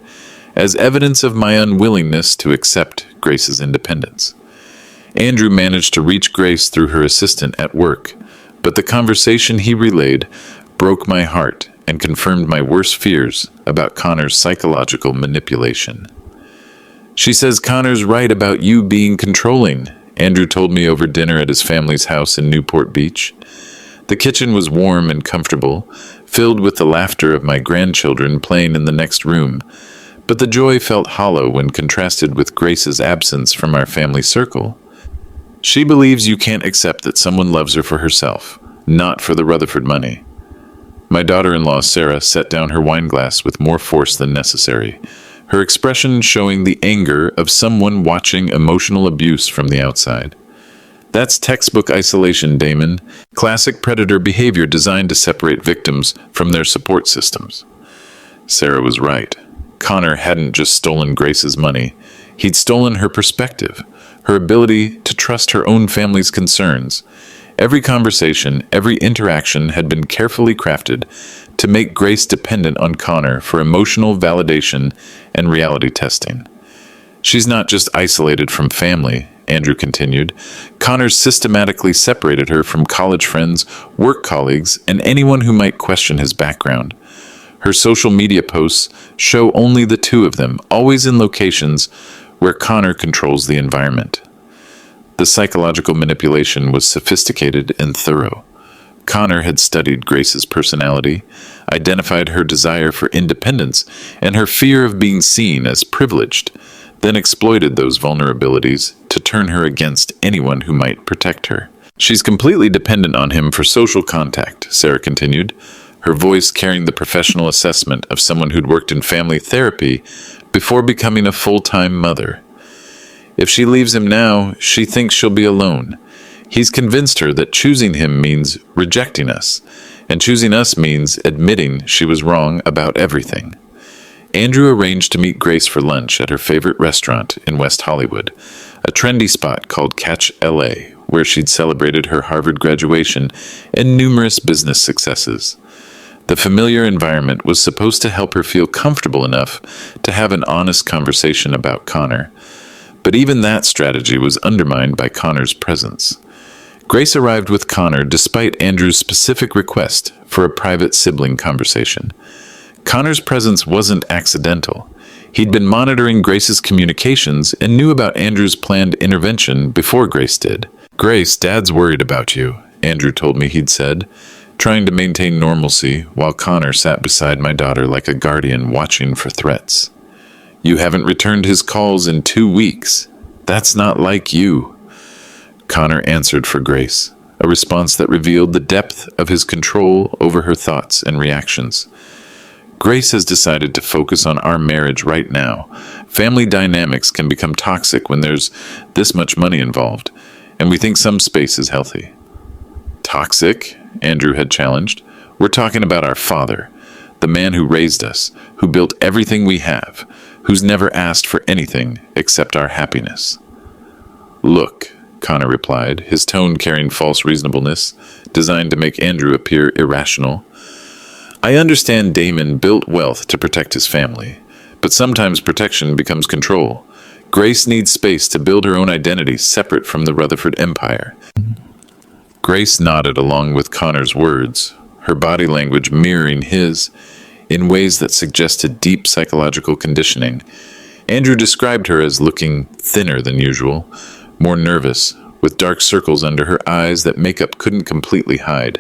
as evidence of my unwillingness to accept Grace's independence. Andrew managed to reach Grace through her assistant at work, but the conversation he relayed broke my heart and confirmed my worst fears about Connor's psychological manipulation. "She says Connor's right about you being controlling," Andrew told me over dinner at his family's house in Newport Beach. The kitchen was warm and comfortable, filled with the laughter of my grandchildren playing in the next room, but the joy felt hollow when contrasted with Grace's absence from our family circle. "She believes you can't accept that someone loves her for herself, not for the Rutherford money." My daughter-in-law, Sarah, set down her wine glass with more force than necessary, her expression showing the anger of someone watching emotional abuse from the outside. "That's textbook isolation, Damon. Classic predator behavior designed to separate victims from their support systems." Sarah was right. Connor hadn't just stolen Grace's money. He'd stolen her perspective, her ability to trust her own family's concerns. Every conversation, every interaction had been carefully crafted to make Grace dependent on Connor for emotional validation and reality testing. "She's not just isolated from family," Andrew continued. "Connor's systematically separated her from college friends, work colleagues, and anyone who might question his background. Her social media posts show only the 2 of them, always in locations where Connor controls the environment." The psychological manipulation was sophisticated and thorough. Connor had studied Grace's personality, identified her desire for independence and her fear of being seen as privileged, then exploited those vulnerabilities to turn her against anyone who might protect her. "She's completely dependent on him for social contact," Sarah continued, her voice carrying the professional assessment of someone who'd worked in family therapy before becoming a full-time mother. "If she leaves him now, she thinks she'll be alone. He's convinced her that choosing him means rejecting us, and choosing us means admitting she was wrong about everything." Andrew arranged to meet Grace for lunch at her favorite restaurant in West Hollywood, a trendy spot called Catch LA, where she'd celebrated her Harvard graduation and numerous business successes. The familiar environment was supposed to help her feel comfortable enough to have an honest conversation about Connor. But even that strategy was undermined by Connor's presence. Grace arrived with Connor despite Andrew's specific request for a private sibling conversation. Connor's presence wasn't accidental. He'd been monitoring Grace's communications and knew about Andrew's planned intervention before Grace did. "Grace, Dad's worried about you," Andrew told me he'd said, trying to maintain normalcy while Connor sat beside my daughter like a guardian watching for threats. "You haven't returned his calls in 2 weeks. That's not like you." Connor answered for Grace, a response that revealed the depth of his control over her thoughts and reactions. "Grace has decided to focus on our marriage right now. Family dynamics can become toxic when there's this much money involved, and we think some space is healthy." Toxic? Andrew had challenged. We're talking about our father, the man who raised us, who built everything we have, who's never asked for anything except our happiness. Look, Connor replied, his tone carrying false reasonableness, designed to make Andrew appear irrational. I understand Damon built wealth to protect his family, but sometimes protection becomes control. Grace needs space to build her own identity separate from the Rutherford empire. Grace nodded along with Connor's words, her body language mirroring his, in ways that suggested deep psychological conditioning. Andrew described her as looking thinner than usual, more nervous, with dark circles under her eyes that makeup couldn't completely hide.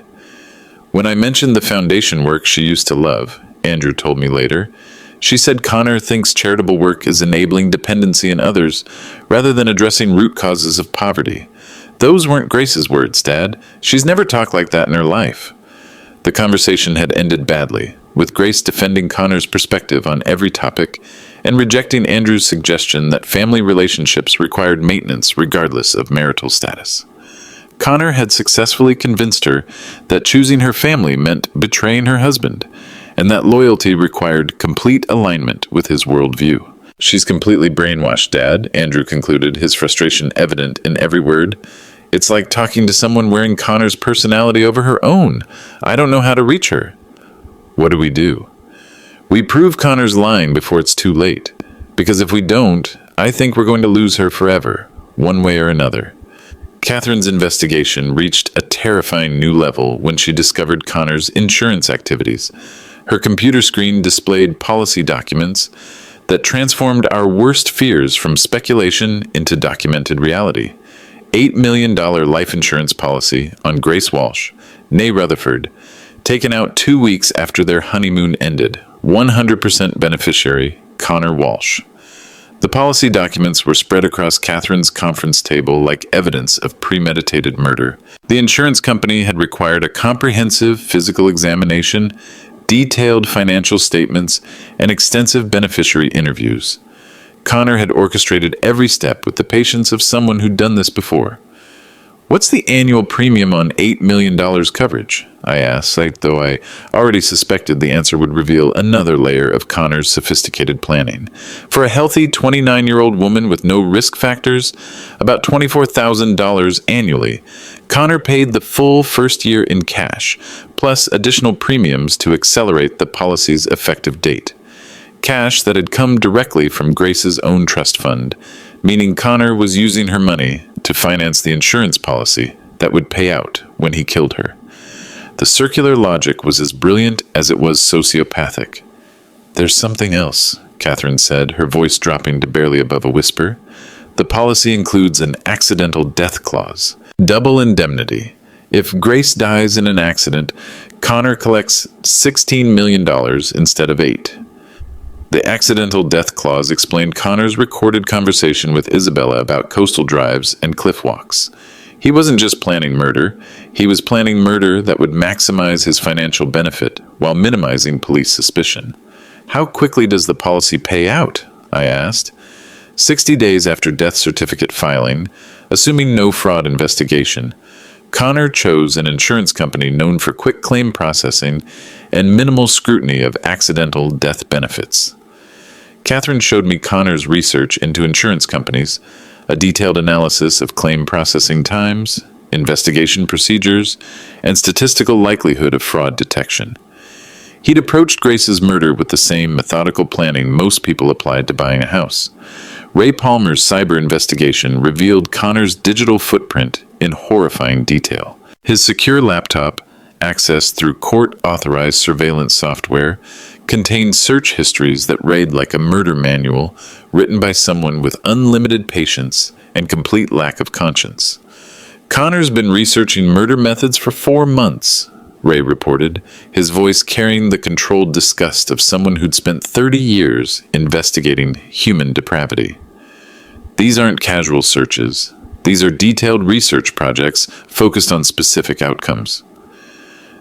When I mentioned the foundation work she used to love, Andrew told me later, she said Connor thinks charitable work is enabling dependency in others rather than addressing root causes of poverty. Those weren't Grace's words, Dad. She's never talked like that in her life. The conversation had ended badly, with Grace defending Connor's perspective on every topic and rejecting Andrew's suggestion that family relationships required maintenance regardless of marital status. Connor had successfully convinced her that choosing her family meant betraying her husband, and that loyalty required complete alignment with his worldview. She's completely brainwashed, Dad, Andrew concluded, his frustration evident in every word. It's like talking to someone wearing Connor's personality over her own. I don't know how to reach her. What do? We prove Connor's lying before it's too late. Because if we don't, I think we're going to lose her forever, one way or another. Catherine's investigation reached a terrifying new level when she discovered Connor's insurance activities. Her computer screen displayed policy documents that transformed our worst fears from speculation into documented reality. $8 million life insurance policy on Grace Walsh, née Rutherford, taken out 2 weeks after their honeymoon ended. 100% beneficiary, Connor Walsh. The policy documents were spread across Catherine's conference table like evidence of premeditated murder. The insurance company had required a comprehensive physical examination, detailed financial statements, and extensive beneficiary interviews. Connor had orchestrated every step with the patience of someone who'd done this before. What's the annual premium on $8 million coverage? I asked, though I already suspected the answer would reveal another layer of Connor's sophisticated planning. For a healthy 29-year-old woman with no risk factors, about $24,000 annually. Connor paid the full first year in cash, plus additional premiums to accelerate the policy's effective date. Cash that had come directly from Grace's own trust fund, meaning Connor was using her money to finance the insurance policy that would pay out when he killed her. The circular logic was as brilliant as it was sociopathic. There's something else, Catherine said, her voice dropping to barely above a whisper. The policy includes an accidental death clause, double indemnity. If Grace dies in an accident, Connor collects $16 million instead of $8. The accidental death clause explained Connor's recorded conversation with Isabella about coastal drives and cliff walks. He wasn't just planning murder, he was planning murder that would maximize his financial benefit while minimizing police suspicion. How quickly does the policy pay out? I asked. 60 days after death certificate filing, assuming no fraud investigation. Connor chose an insurance company known for quick claim processing and minimal scrutiny of accidental death benefits. Catherine showed me Connor's research into insurance companies, a detailed analysis of claim processing times, investigation procedures, and statistical likelihood of fraud detection. He'd approached Grace's murder with the same methodical planning most people applied to buying a house. Ray Palmer's cyber investigation revealed Connor's digital footprint in horrifying detail. His secure laptop, accessed through court-authorized surveillance software, contained search histories that read like a murder manual written by someone with unlimited patience and complete lack of conscience. Connor's been researching murder methods for 4 months, Ray reported, his voice carrying the controlled disgust of someone who'd spent 30 years investigating human depravity. These aren't casual searches. These are detailed research projects focused on specific outcomes.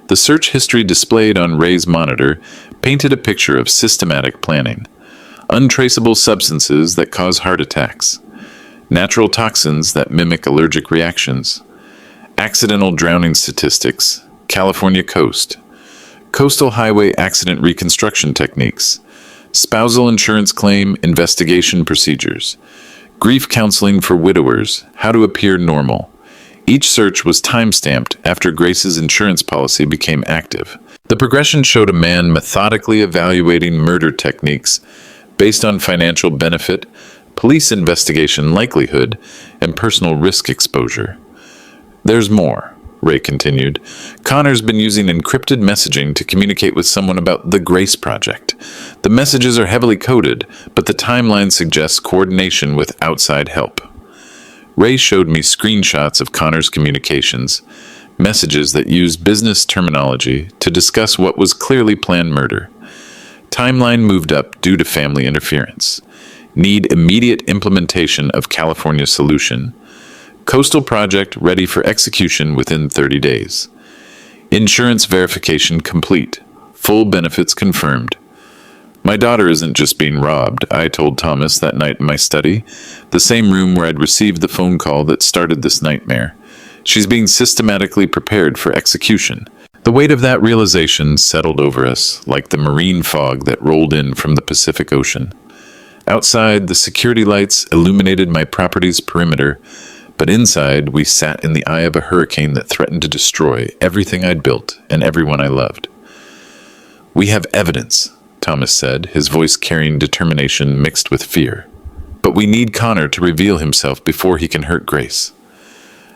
The search history displayed on Ray's monitor painted a picture of systematic planning. Untraceable substances that cause heart attacks. Natural toxins that mimic allergic reactions. accidental drowning statistics, California coast, coastal highway accident reconstruction techniques, spousal insurance claim investigation procedures, grief counseling for widowers, how to appear normal. Each search was time-stamped after Grace's insurance policy became active. The progression showed a man methodically evaluating murder techniques based on financial benefit, police investigation likelihood, and personal risk exposure. There's more, Ray continued. Connor's been using encrypted messaging to communicate with someone about the Grace Project. The messages are heavily coded, but the timeline suggests coordination with outside help. Ray showed me screenshots of Connor's communications, messages that used business terminology to discuss what was clearly planned murder. Timeline moved up due to family interference. Need immediate implementation of California solution. Coastal project ready for execution within 30 days. Insurance verification complete. Full benefits confirmed. My daughter isn't just being robbed, I told Thomas that night in my study, the same room where I'd received the phone call that started this nightmare. She's being systematically prepared for execution. The weight of that realization settled over us like the marine fog that rolled in from the Pacific Ocean. Outside, the security lights illuminated my property's perimeter, but inside, we sat in the eye of a hurricane that threatened to destroy everything I'd built and everyone I loved. We have evidence, Thomas said, his voice carrying determination mixed with fear. But we need Connor to reveal himself before he can hurt Grace.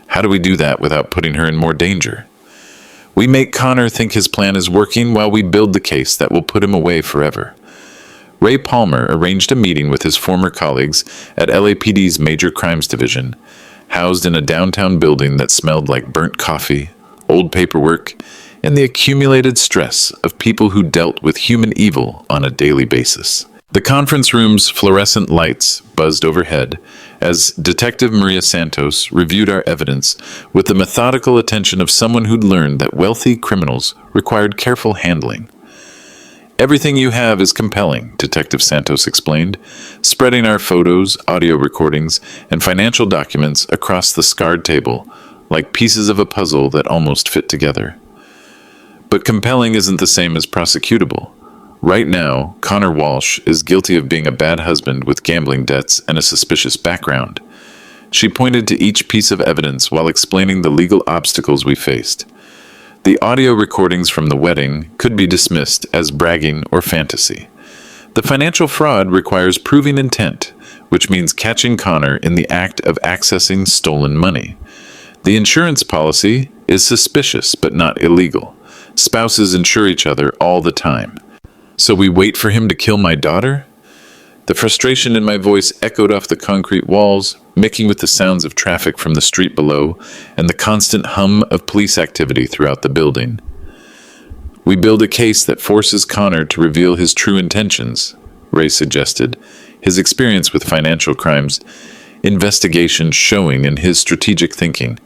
How do we do that without putting her in more danger? We make Connor think his plan is working while we build the case that will put him away forever. Ray Palmer arranged a meeting with his former colleagues at LAPD's Major Crimes Division, housed in a downtown building that smelled like burnt coffee, old paperwork, and the accumulated stress of people who dealt with human evil on a daily basis. The conference room's fluorescent lights buzzed overhead as Detective Maria Santos reviewed our evidence with the methodical attention of someone who'd learned that wealthy criminals required careful handling. Everything you have is compelling, Detective Santos explained, spreading our photos, audio recordings, and financial documents across the scarred table like pieces of a puzzle that almost fit together. But compelling isn't the same as prosecutable. Right now, Connor Walsh is guilty of being a bad husband with gambling debts and a suspicious background. She pointed to each piece of evidence while explaining the legal obstacles we faced. The audio recordings from the wedding could be dismissed as bragging or fantasy. The financial fraud requires proving intent, which means catching Connor in the act of accessing stolen money. The insurance policy is suspicious but not illegal. Spouses insure each other all the time. So we wait for him to kill my daughter? The frustration in my voice echoed off the concrete walls, mixing with the sounds of traffic from the street below and the constant hum of police activity throughout the building. We build a case that forces Connor to reveal his true intentions, Ray suggested, his experience with financial crimes, investigation showing in his strategic thinking.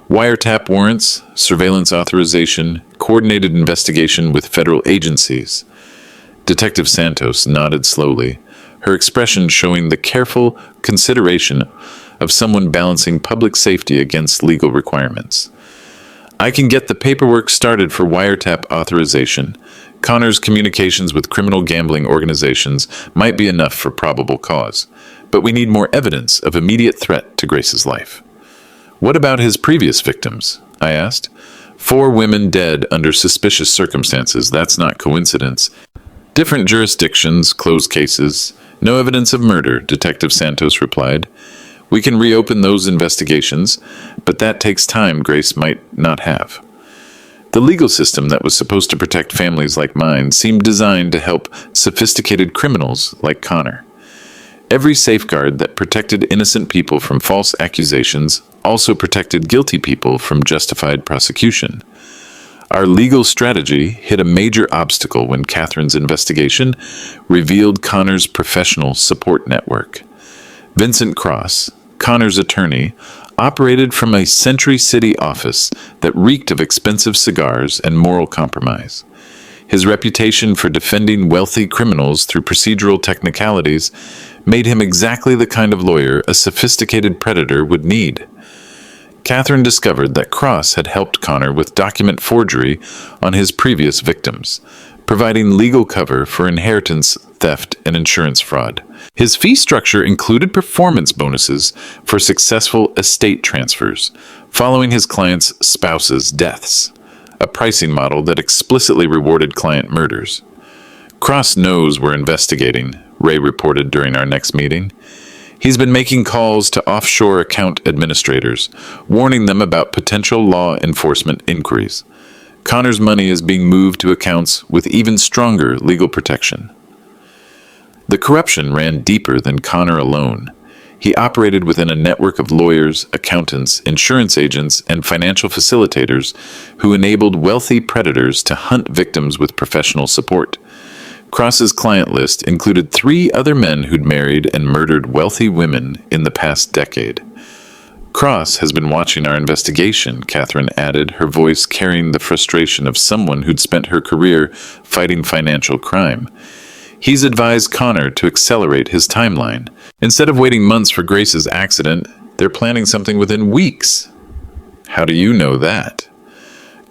Wiretap warrants, surveillance authorization, coordinated investigation with federal agencies. Detective Santos nodded slowly, her expression showing the careful consideration of someone balancing public safety against legal requirements. I can get the paperwork started for wiretap authorization. Connor's communications with criminal gambling organizations might be enough for probable cause, but we need more evidence of immediate threat to Grace's life. What about his previous victims? I asked. 4 women dead under suspicious circumstances. That's not coincidence. Different jurisdictions, closed cases. No evidence of murder, Detective Santos replied. We can reopen those investigations, but that takes time Grace might not have. The legal system that was supposed to protect families like mine seemed designed to help sophisticated criminals like Connor. Every safeguard that protected innocent people from false accusations also protected guilty people from justified prosecution. Our legal strategy hit a major obstacle when Catherine's investigation revealed Connor's professional support network. Vincent Cross, Connor's attorney, operated from a Century City office that reeked of expensive cigars and moral compromise. His reputation for defending wealthy criminals through procedural technicalities made him exactly the kind of lawyer a sophisticated predator would need. Catherine discovered that Cross had helped Connor with document forgery on his previous victims, providing legal cover for inheritance theft and insurance fraud. His fee structure included performance bonuses for successful estate transfers following his clients' spouses' deaths, a pricing model that explicitly rewarded client murders. Cross knows we're investigating, Ray reported during our next meeting. He's been making calls to offshore account administrators, warning them about potential law enforcement inquiries. Connor's money is being moved to accounts with even stronger legal protection. The corruption ran deeper than Connor alone. He operated within a network of lawyers, accountants, insurance agents, and financial facilitators who enabled wealthy predators to hunt victims with professional support. Cross's client list included 3 other men who'd married and murdered wealthy women in the past decade. Cross has been watching our investigation, Catherine added, her voice carrying the frustration of someone who'd spent her career fighting financial crime. He's advised Connor to accelerate his timeline. Instead of waiting months for Grace's accident, they're planning something within weeks. How do you know that?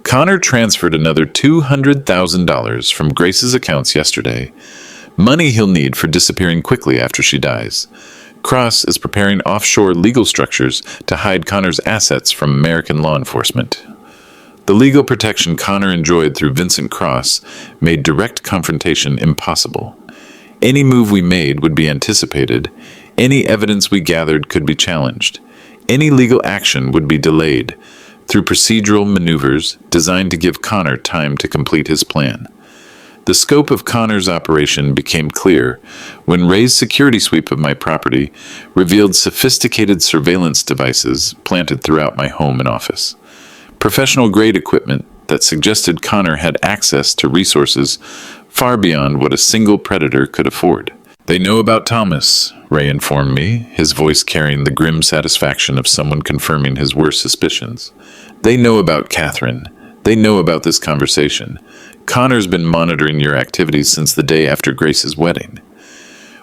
Connor transferred another $200,000 from Grace's accounts yesterday, money he'll need for disappearing quickly after she dies. Cross is preparing offshore legal structures to hide Connor's assets from American law enforcement. The legal protection Connor enjoyed through Vincent Cross made direct confrontation impossible. Any move we made would be anticipated. Any evidence we gathered could be challenged. Any legal action would be delayed through procedural maneuvers designed to give Connor time to complete his plan. The scope of Connor's operation became clear when Ray's security sweep of my property revealed sophisticated surveillance devices planted throughout my home and office. Professional-grade equipment that suggested Connor had access to resources far beyond what a single predator could afford. They know about Thomas, Ray informed me, his voice carrying the grim satisfaction of someone confirming his worst suspicions. They know about Catherine. They know about this conversation. Connor's been monitoring your activities since the day after Grace's wedding.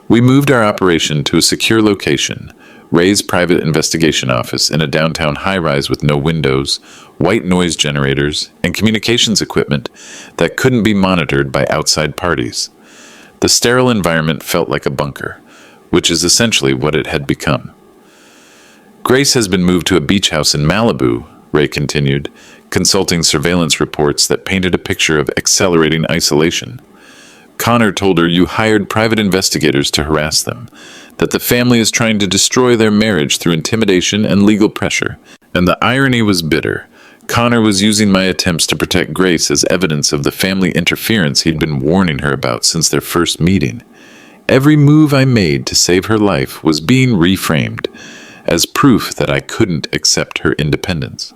We moved our operation to a secure location, Ray's private investigation office in a downtown high-rise with no windows, white noise generators, and communications equipment that couldn't be monitored by outside parties. The sterile environment felt like a bunker, which is essentially what it had become. Grace has been moved to a beach house in Malibu, Ray continued, consulting surveillance reports that painted a picture of accelerating isolation. Connor told her you hired private investigators to harass them, that the family is trying to destroy their marriage through intimidation and legal pressure. And the irony was bitter. Connor was using my attempts to protect Grace as evidence of the family interference he'd been warning her about since their first meeting. Every move I made to save her life was being reframed as proof that I couldn't accept her independence.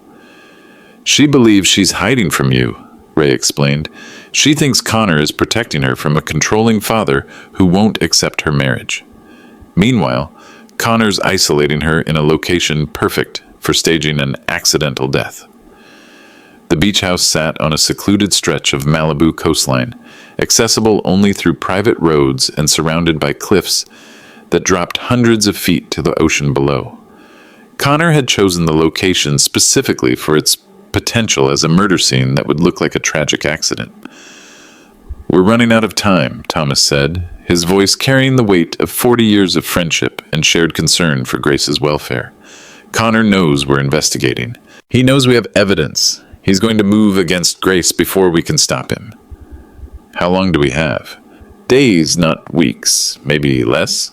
She believes she's hiding from you, Ray explained. She thinks Connor is protecting her from a controlling father who won't accept her marriage. Meanwhile, Connor's isolating her in a location perfect for staging an accidental death. The beach house sat on a secluded stretch of Malibu coastline, accessible only through private roads and surrounded by cliffs that dropped hundreds of feet to the ocean below. Connor had chosen the location specifically for its potential as a murder scene that would look like a tragic accident. "We're running out of time," Thomas said, his voice carrying the weight of 40 years of friendship and shared concern for Grace's welfare. "Connor knows we're investigating. He knows we have evidence. He's going to move against Grace before we can stop him." "How long do we have?" "Days, not weeks. Maybe less."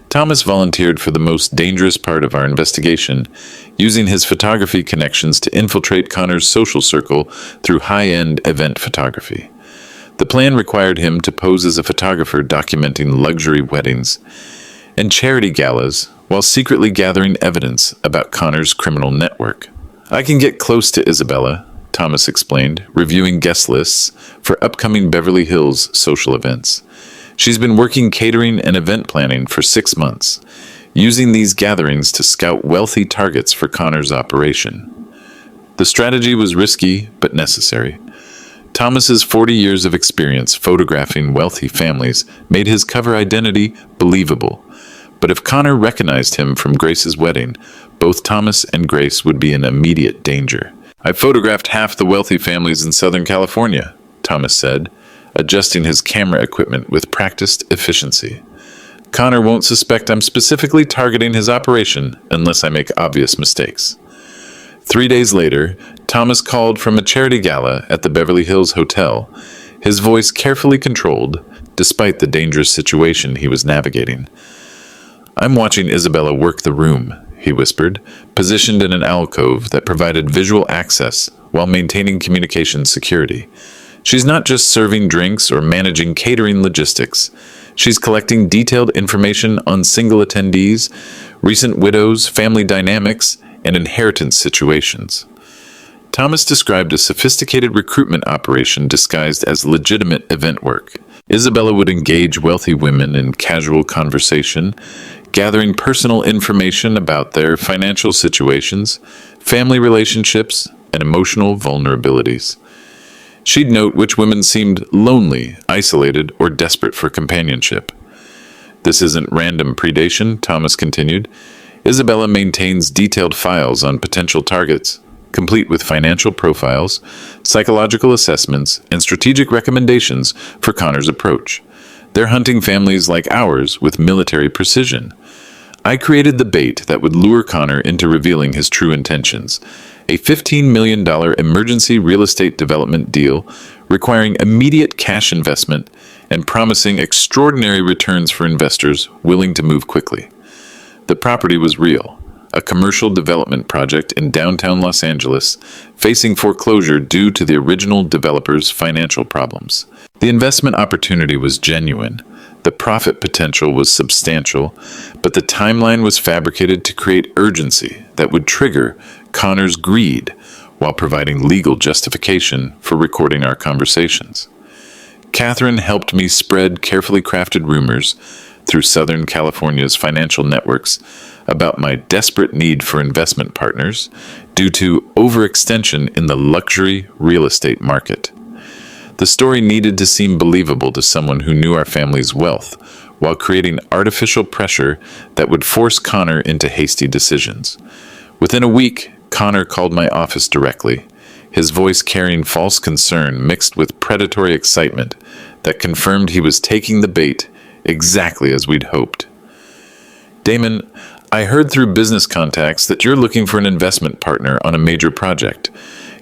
Thomas volunteered for the most dangerous part of our investigation, using his photography connections to infiltrate Connor's social circle through high-end event photography. The plan required him to pose as a photographer documenting luxury weddings and charity galas while secretly gathering evidence about Connor's criminal network. "I can get close to Isabella," Thomas explained, reviewing guest lists for upcoming Beverly Hills social events. "She's been working catering and event planning for 6 months, using these gatherings to scout wealthy targets for Connor's operation." The strategy was risky but necessary. Thomas's 40 years of experience photographing wealthy families made his cover identity believable, But if Connor recognized him from Grace's wedding, both Thomas and Grace would be in immediate danger. "I photographed half the wealthy families in Southern California," Thomas said, adjusting his camera equipment with practiced efficiency. "Connor won't suspect I'm specifically targeting his operation unless I make obvious mistakes." 3 days later, Thomas called from a charity gala at the Beverly Hills Hotel, his voice carefully controlled despite the dangerous situation he was navigating. "I'm watching Isabella work the room," he whispered, positioned in an alcove that provided visual access while maintaining communication security. "She's not just serving drinks or managing catering logistics. She's collecting detailed information on single attendees, recent widows, family dynamics, and inheritance situations." Thomas described a sophisticated recruitment operation disguised as legitimate event work. Isabella would engage wealthy women in casual conversation, gathering personal information about their financial situations, family relationships, and emotional vulnerabilities. She'd note which women seemed lonely, isolated, or desperate for companionship. "This isn't random predation," Thomas continued. "Isabella maintains detailed files on potential targets, complete with financial profiles, psychological assessments, and strategic recommendations for Connor's approach. They're hunting families like ours with military precision. I created the bait that would lure Connor into revealing his true intentions. A $15 million emergency real estate development deal requiring immediate cash investment and promising extraordinary returns for investors willing to move quickly. The property was real, a commercial development project in downtown Los Angeles, facing foreclosure due to the original developer's financial problems. The investment opportunity was genuine. The profit potential was substantial, but the timeline was fabricated to create urgency that would trigger Connor's greed while providing legal justification for recording our conversations. Catherine helped me spread carefully crafted rumors through Southern California's financial networks about my desperate need for investment partners due to overextension in the luxury real estate market. The story needed to seem believable to someone who knew our family's wealth, while creating artificial pressure that would force Connor into hasty decisions. Within a week, Connor called my office directly, his voice carrying false concern mixed with predatory excitement that confirmed he was taking the bait exactly as we'd hoped. "Damon, I heard through business contacts that you're looking for an investment partner on a major project.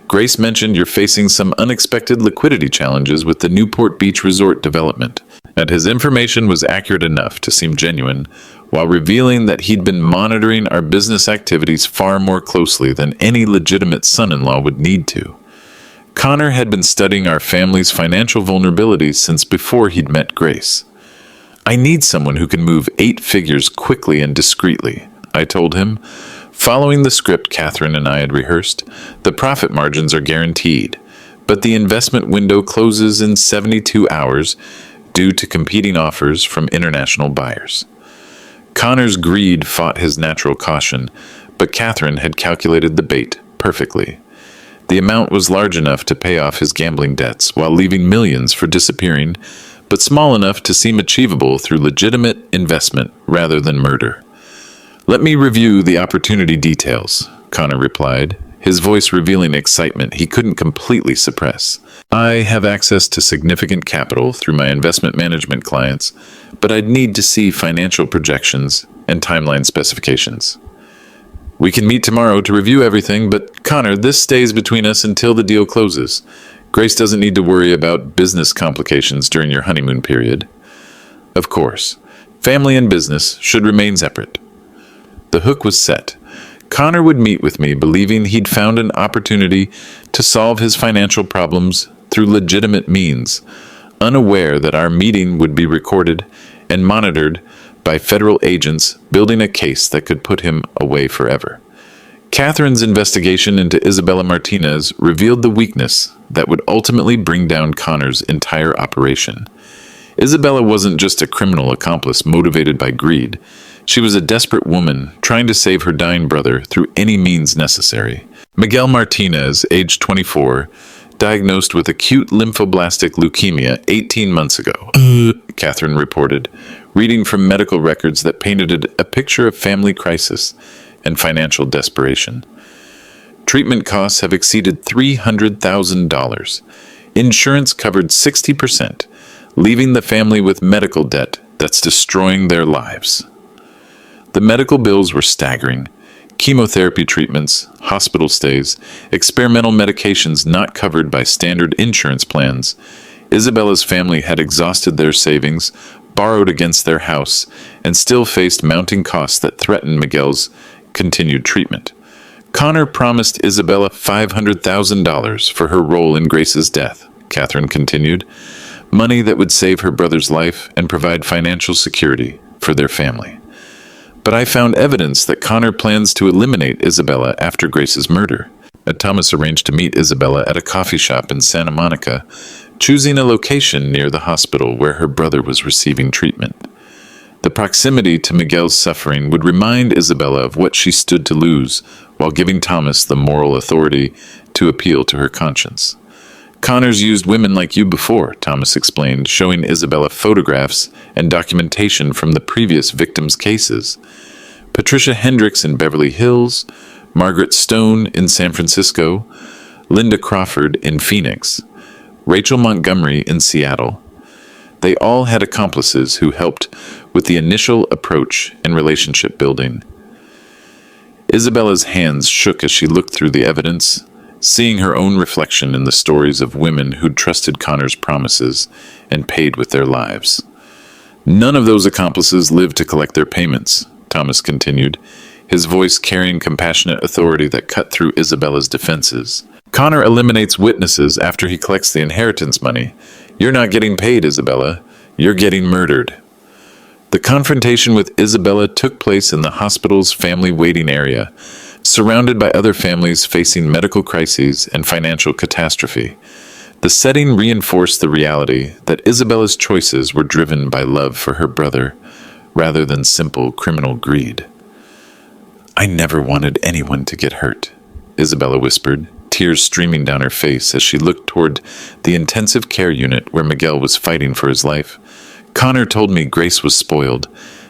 Grace mentioned you're facing some unexpected liquidity challenges with the Newport Beach Resort development." And his information was accurate enough to seem genuine, while revealing that he'd been monitoring our business activities far more closely than any legitimate son-in-law would need to. Connor had been studying our family's financial vulnerabilities since before he'd met Grace. "I need someone who can move 8 figures quickly and discreetly," I told him. "Following the script Catherine and I had rehearsed, the profit margins are guaranteed, but the investment window closes in 72 hours due to competing offers from international buyers." Connor's greed fought his natural caution, but Catherine had calculated the bait perfectly. The amount was large enough to pay off his gambling debts while leaving millions for disappearing, but small enough to seem achievable through legitimate investment rather than murder. "Let me review the opportunity details," Connor replied, his voice revealing excitement he couldn't completely suppress. "I have access to significant capital through my investment management clients, but I'd need to see financial projections and timeline specifications." "We can meet tomorrow to review everything, but Connor, this stays between us until the deal closes. Grace doesn't need to worry about business complications during your honeymoon period." "Of course. Family and business should remain separate." The hook was set. Connor would meet with me believing he'd found an opportunity to solve his financial problems through legitimate means, unaware that our meeting would be recorded and monitored by federal agents building a case that could put him away forever. Catherine's investigation into Isabella Martinez revealed the weakness that would ultimately bring down Connor's entire operation. Isabella wasn't just a criminal accomplice motivated by greed. She was a desperate woman trying to save her dying brother through any means necessary. Miguel Martinez, age 24, diagnosed with acute lymphoblastic leukemia 18 months ago, Catherine reported, reading from medical records that painted a picture of family crisis and financial desperation. Treatment costs have exceeded $300,000. Insurance covered 60%, leaving the family with medical debt that's destroying their lives. The medical bills were staggering. Chemotherapy treatments, hospital stays, experimental medications not covered by standard insurance plans. Isabella's family had exhausted their savings, borrowed against their house, and still faced mounting costs that threatened Miguel's continued treatment. Connor promised Isabella $500,000 for her role in Grace's death, Catherine continued, money that would save her brother's life and provide financial security for their family. But I found evidence that Connor plans to eliminate Isabella after Grace's murder. Thomas arranged to meet Isabella at a coffee shop in Santa Monica, choosing a location near the hospital where her brother was receiving treatment. The proximity to Miguel's suffering would remind Isabella of what she stood to lose, while giving Thomas the moral authority to appeal to her conscience. Connor's used women like you before, Thomas explained, showing Isabella photographs and documentation from the previous victims' cases. Patricia Hendricks in Beverly Hills, Margaret Stone in San Francisco, Linda Crawford in Phoenix, Rachel Montgomery in Seattle. They all had accomplices who helped with the initial approach and relationship building. Isabella's hands shook as she looked through the evidence, seeing her own reflection in the stories of women who'd trusted Connor's promises and paid with their lives. None of those accomplices lived to collect their payments, Thomas continued, his voice carrying compassionate authority that cut through Isabella's defenses. Connor eliminates witnesses after he collects the inheritance money. You're not getting paid, Isabella. You're getting murdered. The confrontation with Isabella took place in the hospital's family waiting area, surrounded by other families facing medical crises and financial catastrophe. The setting reinforced the reality that Isabella's choices were driven by love for her brother, rather than simple criminal greed. I never wanted anyone to get hurt, Isabella whispered, tears streaming down her face as she looked toward the intensive care unit where Miguel was fighting for his life. Connor told me Grace was spoiled,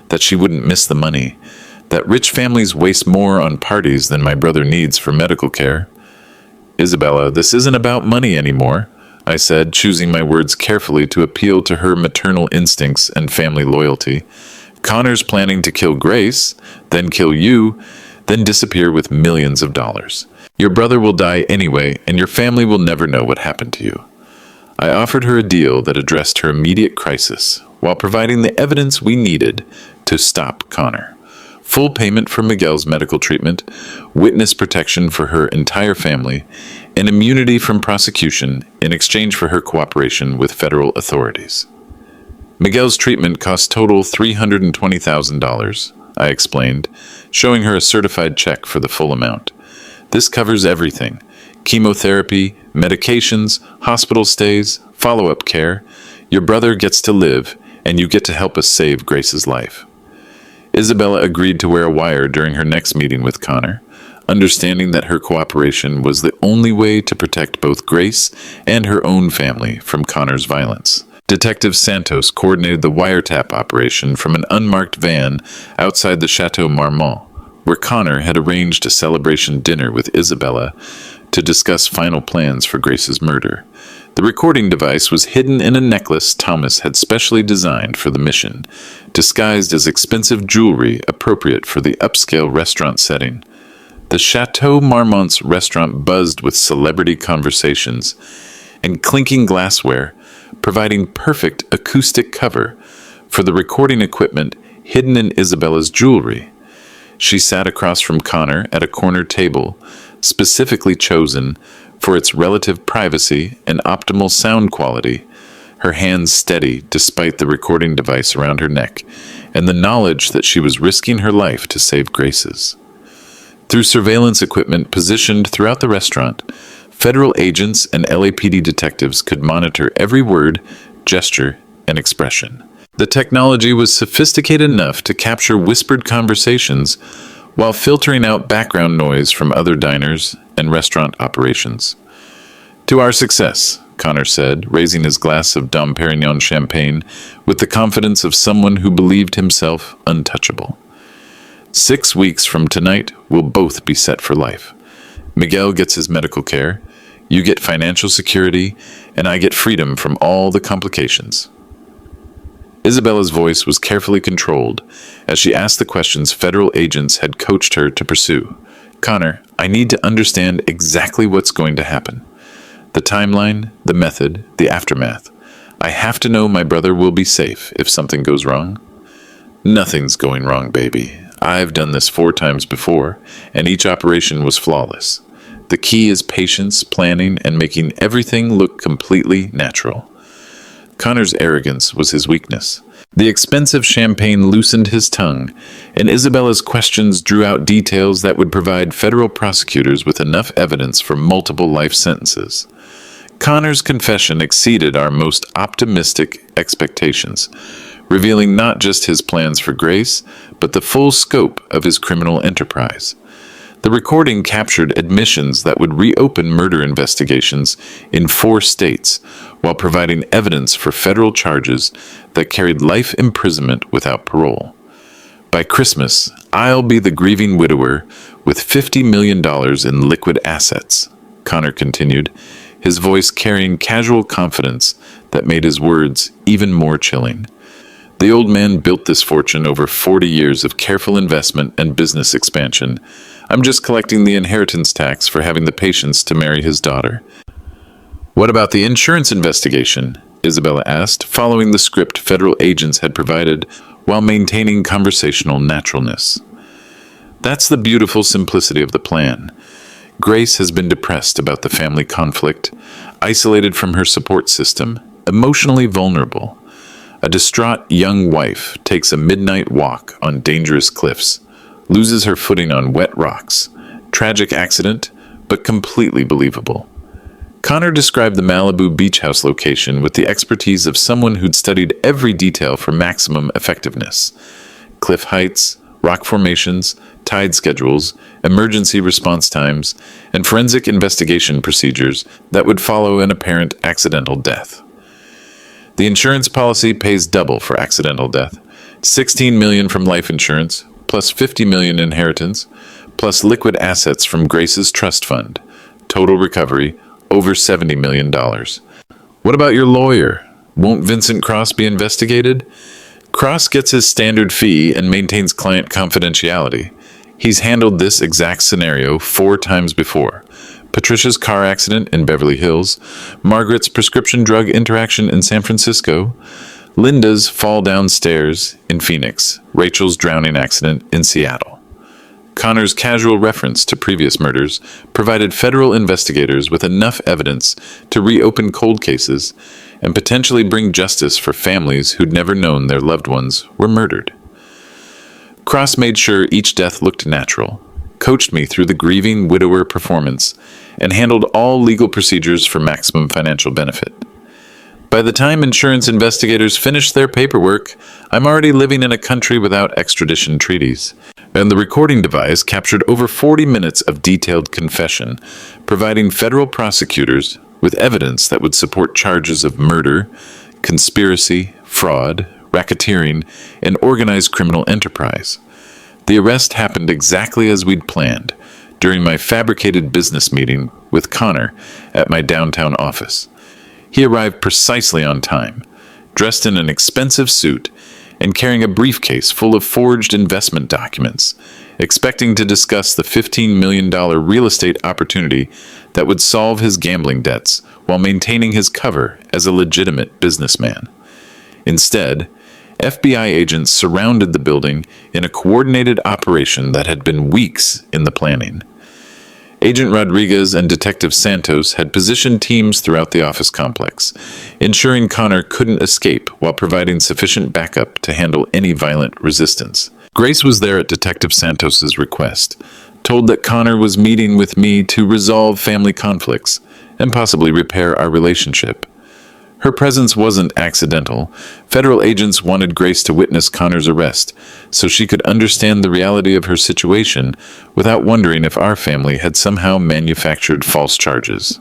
that she wouldn't miss the money, that rich families waste more on parties than my brother needs for medical care. Isabella, this isn't about money anymore, I said, choosing my words carefully to appeal to her maternal instincts and family loyalty. Connor's planning to kill Grace, then kill you, then disappear with millions of dollars. Your brother will die anyway, and your family will never know what happened to you. I offered her a deal that addressed her immediate crisis, while providing the evidence we needed to stop Connor. Full payment for Miguel's medical treatment, witness protection for her entire family, and immunity from prosecution in exchange for her cooperation with federal authorities. Miguel's treatment cost total $320,000, I explained, showing her a certified check for the full amount. This covers everything: chemotherapy, medications, hospital stays, follow-up care. Your brother gets to live, and you get to help us save Grace's life. Isabella agreed to wear a wire during her next meeting with Connor, understanding that her cooperation was the only way to protect both Grace and her own family from Connor's violence. Detective Santos coordinated the wiretap operation from an unmarked van outside the Chateau Marmont, where Connor had arranged a celebration dinner with Isabella to discuss final plans for Grace's murder. The recording device was hidden in a necklace Thomas had specially designed for the mission, disguised as expensive jewelry appropriate for the upscale restaurant setting. The Chateau Marmont's restaurant buzzed with celebrity conversations and clinking glassware, providing perfect acoustic cover for the recording equipment hidden in Isabella's jewelry. She sat across from Connor at a corner table, specifically chosen for its relative privacy and optimal sound quality, her hands steady despite the recording device around her neck, and the knowledge that she was risking her life to save Grace's. Through surveillance equipment positioned throughout the restaurant, federal agents and LAPD detectives could monitor every word, gesture, and expression. The technology was sophisticated enough to capture whispered conversations while filtering out background noise from other diners and restaurant operations. To our success, Connor said, raising his glass of Dom Perignon champagne with the confidence of someone who believed himself untouchable. 6 weeks from tonight, we'll both be set for life. Miguel gets his medical care, you get financial security, and I get freedom from all the complications. Isabella's voice was carefully controlled as she asked the questions federal agents had coached her to pursue. Connor, I need to understand exactly what's going to happen. The timeline, the method, the aftermath. I have to know my brother will be safe if something goes wrong. Nothing's going wrong, baby. I've done this 4 times before, and each operation was flawless. The key is patience, planning, and making everything look completely natural. Connor's arrogance was his weakness. The expensive champagne loosened his tongue, and Isabella's questions drew out details that would provide federal prosecutors with enough evidence for multiple life sentences. Connor's confession exceeded our most optimistic expectations, revealing not just his plans for Grace, but the full scope of his criminal enterprise. The recording captured admissions that would reopen murder investigations in 4 states, while providing evidence for federal charges that carried life imprisonment without parole. By Christmas, I'll be the grieving widower with $50 million in liquid assets, Connor continued, his voice carrying casual confidence that made his words even more chilling. The old man built this fortune over 40 years of careful investment and business expansion. I'm just collecting the inheritance tax for having the patience to marry his daughter. What about the insurance investigation? Isabella asked, following the script federal agents had provided while maintaining conversational naturalness. That's the beautiful simplicity of the plan. Grace has been depressed about the family conflict, isolated from her support system, emotionally vulnerable. A distraught young wife takes a midnight walk on dangerous cliffs, loses her footing on wet rocks. Tragic accident, but completely believable. Connor described the Malibu beach house location with the expertise of someone who'd studied every detail for maximum effectiveness. Cliff heights, rock formations, tide schedules, emergency response times, and forensic investigation procedures that would follow an apparent accidental death. The insurance policy pays double for accidental death. $16 million from life insurance, plus $50 million inheritance, plus liquid assets from Grace's trust fund. Total recovery, over $70 million. What about your lawyer? Won't Vincent Cross be investigated? Cross gets his standard fee and maintains client confidentiality. He's handled this exact scenario 4 times before. Patricia's car accident in Beverly Hills, Margaret's prescription drug interaction in San Francisco, Linda's fall downstairs in Phoenix, Rachel's drowning accident in Seattle. Connor's casual reference to previous murders provided federal investigators with enough evidence to reopen cold cases and potentially bring justice for families who'd never known their loved ones were murdered. Cross made sure each death looked natural, coached me through the grieving widower performance, and handled all legal procedures for maximum financial benefit. By the time insurance investigators finished their paperwork, I'm already living in a country without extradition treaties, and the recording device captured over 40 minutes of detailed confession, providing federal prosecutors with evidence that would support charges of murder, conspiracy, fraud, racketeering, and organized criminal enterprise. The arrest happened exactly as we'd planned, during my fabricated business meeting with Connor at my downtown office. He arrived precisely on time, dressed in an expensive suit and carrying a briefcase full of forged investment documents, expecting to discuss the $15 million real estate opportunity that would solve his gambling debts while maintaining his cover as a legitimate businessman. Instead, FBI agents surrounded the building in a coordinated operation that had been weeks in the planning. Agent Rodriguez and Detective Santos had positioned teams throughout the office complex, ensuring Connor couldn't escape while providing sufficient backup to handle any violent resistance. Grace was there at Detective Santos's request, told that Connor was meeting with me to resolve family conflicts and possibly repair our relationship. Her presence wasn't accidental. Federal agents wanted Grace to witness Connor's arrest so she could understand the reality of her situation without wondering if our family had somehow manufactured false charges.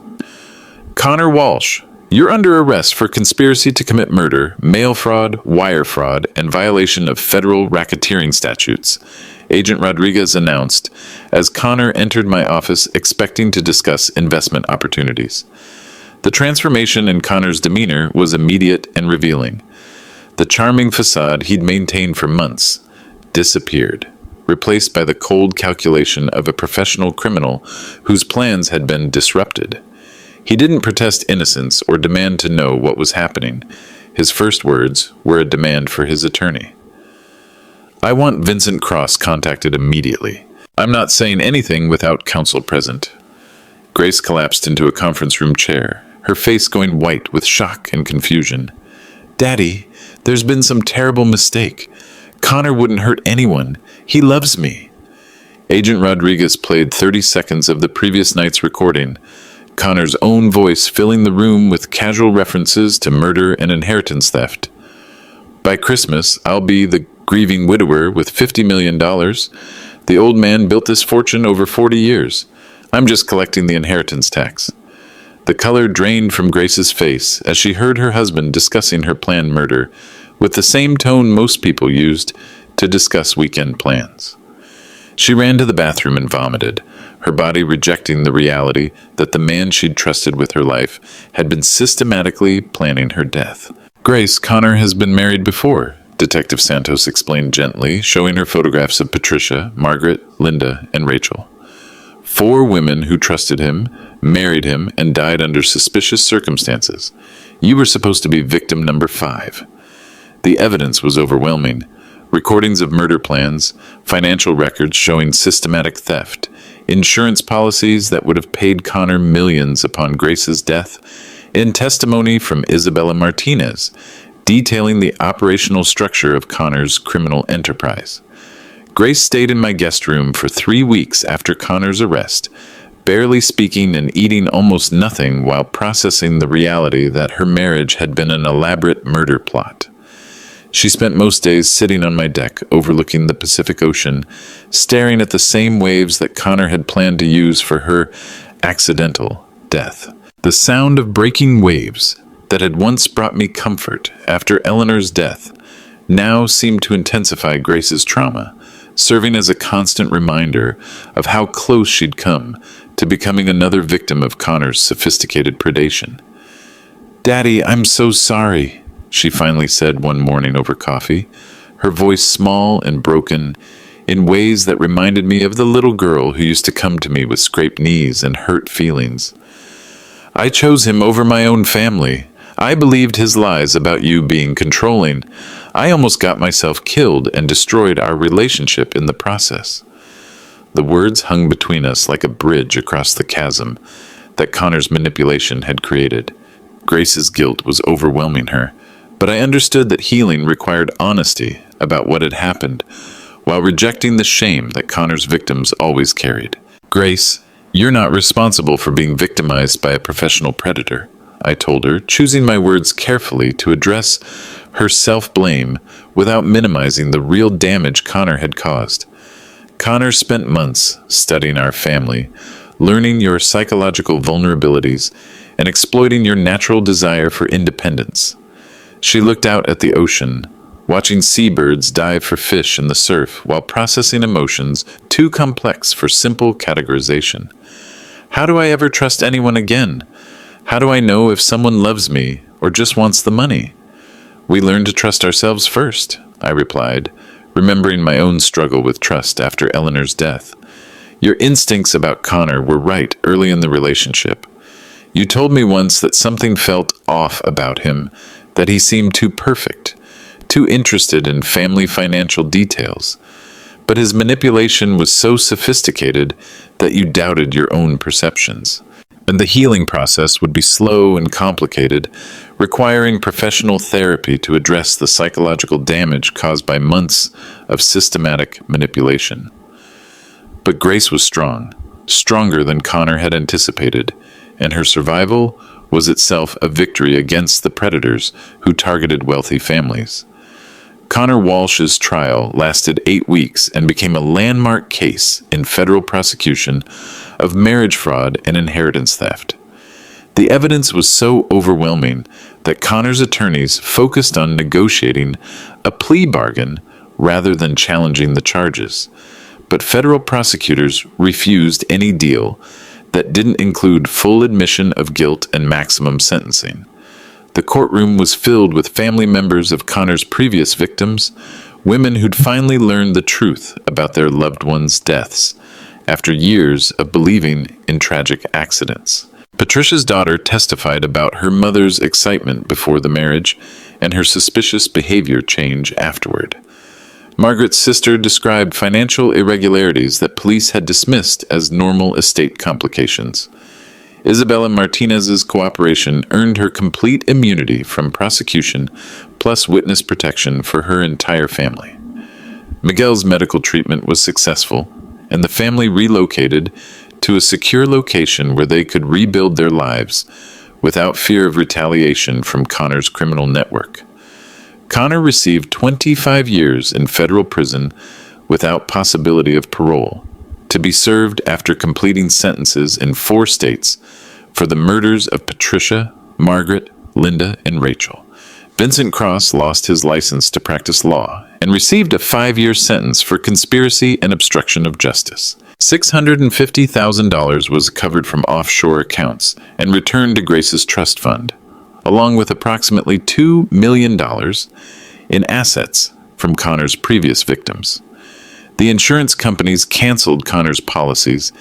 Connor Walsh, You're under arrest for conspiracy to commit murder, mail fraud, wire fraud, and violation of federal racketeering statutes," Agent Rodriguez announced as Connor entered my office expecting to discuss investment opportunities. The transformation in Connor's demeanor was immediate and revealing. The charming facade he'd maintained for months disappeared, replaced by the cold calculation of a professional criminal whose plans had been disrupted. He didn't protest innocence or demand to know what was happening. His first words were a demand for his attorney. "I want Vincent Cross contacted immediately. I'm not saying anything without counsel present." Grace collapsed into a conference room chair, her face going white with shock and confusion. "Daddy, there's been some terrible mistake. Connor wouldn't hurt anyone. He loves me." Agent Rodriguez played 30 seconds of the previous night's recording, Connor's own voice filling the room with casual references to murder and inheritance theft. "By Christmas, I'll be the grieving widower with $50 million. The old man built this fortune over 40 years. I'm just collecting the inheritance tax." The color drained from Grace's face as she heard her husband discussing her planned murder, with the same tone most people used to discuss weekend plans. She ran to the bathroom and vomited, her body rejecting the reality that the man she'd trusted with her life had been systematically planning her death. "Grace, Connor has been married before," Detective Santos explained gently, showing her photographs of Patricia, Margaret, Linda, and Rachel. 4 women who trusted him, married him, and died under suspicious circumstances. You were supposed to be victim number 5. The evidence was overwhelming. Recordings of murder plans, financial records showing systematic theft, insurance policies that would have paid Connor millions upon Grace's death, and testimony from Isabella Martinez, detailing the operational structure of Connor's criminal enterprise. Grace stayed in my guest room for 3 weeks after Connor's arrest, barely speaking and eating almost nothing while processing the reality that her marriage had been an elaborate murder plot. She spent most days sitting on my deck overlooking the Pacific Ocean, staring at the same waves that Connor had planned to use for her accidental death. The sound of breaking waves that had once brought me comfort after Eleanor's death now seemed to intensify Grace's trauma, serving as a constant reminder of how close she'd come to becoming another victim of Connor's sophisticated predation. "Daddy, I'm so sorry," she finally said one morning over coffee, her voice small and broken in ways that reminded me of the little girl who used to come to me with scraped knees and hurt feelings. "I chose him over my own family. I believed his lies about you being controlling. I almost got myself killed and destroyed our relationship in the process." The words hung between us like a bridge across the chasm that Connor's manipulation had created. Grace's guilt was overwhelming her, but I understood that healing required honesty about what had happened, while rejecting the shame that Connor's victims always carried. "Grace, you're not responsible for being victimized by a professional predator," I told her, choosing my words carefully to address her self-blame without minimizing the real damage Connor had caused. "Connor spent months studying our family, learning your psychological vulnerabilities, and exploiting your natural desire for independence." She looked out at the ocean, watching seabirds dive for fish in the surf while processing emotions too complex for simple categorization. "How do I ever trust anyone again? How do I know if someone loves me or just wants the money?" "We learn to trust ourselves first," I replied, remembering my own struggle with trust after Eleanor's death. "Your instincts about Connor were right early in the relationship. You told me once that something felt off about him, that he seemed too perfect, too interested in family financial details. But his manipulation was so sophisticated that you doubted your own perceptions. And the healing process would be slow and complicated, requiring professional therapy to address the psychological damage caused by months of systematic manipulation." But Grace was strong, stronger than Connor had anticipated, and her survival was itself a victory against the predators who targeted wealthy families. Connor Walsh's trial lasted 8 weeks and became a landmark case in federal prosecution of marriage fraud and inheritance theft. The evidence was so overwhelming that Connor's attorneys focused on negotiating a plea bargain rather than challenging the charges. But federal prosecutors refused any deal that didn't include full admission of guilt and maximum sentencing. The courtroom was filled with family members of Connor's previous victims, women who'd finally learned the truth about their loved ones' deaths after years of believing in tragic accidents. Patricia's daughter testified about her mother's excitement before the marriage and her suspicious behavior change afterward. Margaret's sister described financial irregularities that police had dismissed as normal estate complications. Isabella Martinez's cooperation earned her complete immunity from prosecution, plus witness protection for her entire family. Miguel's medical treatment was successful, and the family relocated to a secure location where they could rebuild their lives without fear of retaliation from Connor's criminal network. Connor received 25 years in federal prison without possibility of parole, to be served after completing sentences in 4 states for the murders of Patricia, Margaret, Linda, and Rachel. Vincent Cross lost his license to practice law and received a 5-year sentence for conspiracy and obstruction of justice. $650,000 was covered from offshore accounts and returned to Grace's trust fund, along with approximately $2 million in assets from Connor's previous victims. The insurance companies canceled Connor's policies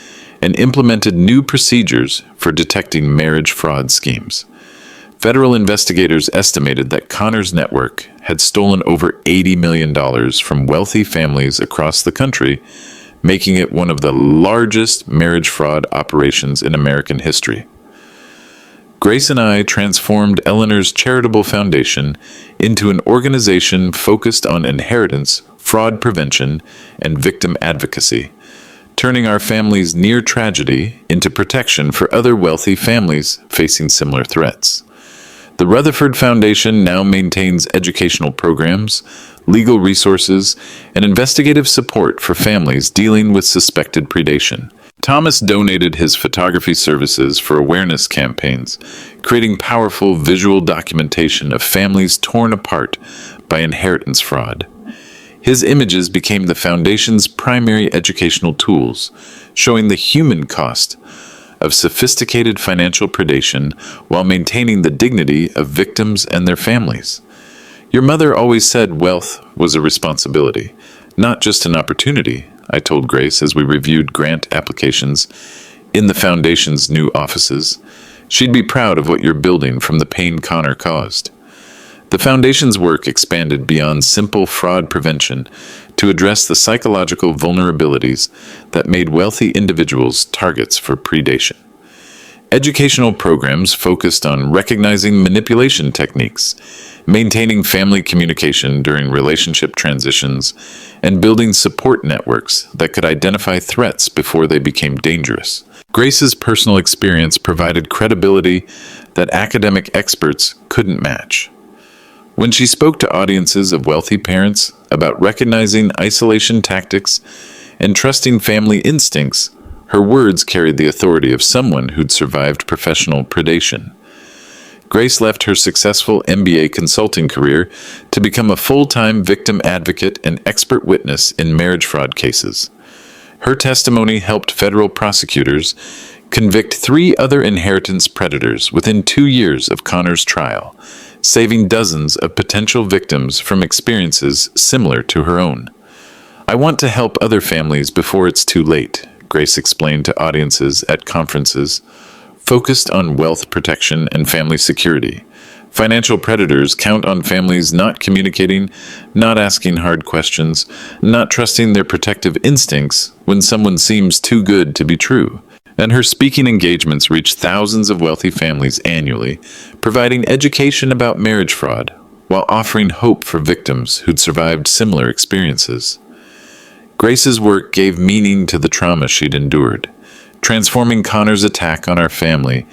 and implemented new procedures for detecting marriage fraud schemes. Federal investigators estimated that Connor's network had stolen over $80 million from wealthy families across the country, making it one of the largest marriage fraud operations in American history. Grace and I transformed Eleanor's charitable foundation into an organization focused on inheritance, fraud prevention, and victim advocacy, turning our family's near tragedy into protection for other wealthy families facing similar threats. The Rutherford Foundation now maintains educational programs, legal resources, and investigative support for families dealing with suspected predation. Thomas donated his photography services for awareness campaigns, creating powerful visual documentation of families torn apart by inheritance fraud. His images became the Foundation's primary educational tools, showing the human cost of sophisticated financial predation while maintaining the dignity of victims and their families. Your mother always said wealth was a responsibility, not just an opportunity, I told Grace as we reviewed grant applications in the Foundation's new offices. She'd be proud of what you're building from the pain Connor caused. The Foundation's work expanded beyond simple fraud prevention to address the psychological vulnerabilities that made wealthy individuals targets for predation. Educational programs focused on recognizing manipulation techniques, maintaining family communication during relationship transitions, and building support networks that could identify threats before they became dangerous. Grace's personal experience provided credibility that academic experts couldn't match. When she spoke to audiences of wealthy parents about recognizing isolation tactics and trusting family instincts, her words carried the authority of someone who'd survived professional predation. Grace left her successful MBA consulting career to become a full-time victim advocate and expert witness in marriage fraud cases. Her testimony helped federal prosecutors convict 3 other inheritance predators within 2 years of Connor's trial, saving dozens of potential victims from experiences similar to her own. I want to help other families before it's too late, Grace explained to audiences at conferences focused on wealth protection and family security. Financial predators count on families not communicating, not asking hard questions, not trusting their protective instincts when someone seems too good to be true. And her speaking engagements reach thousands of wealthy families annually, providing education about marriage fraud while offering hope for victims who'd survived similar experiences. Grace's work gave meaning to the trauma she'd endured, transforming Connor's attack on our family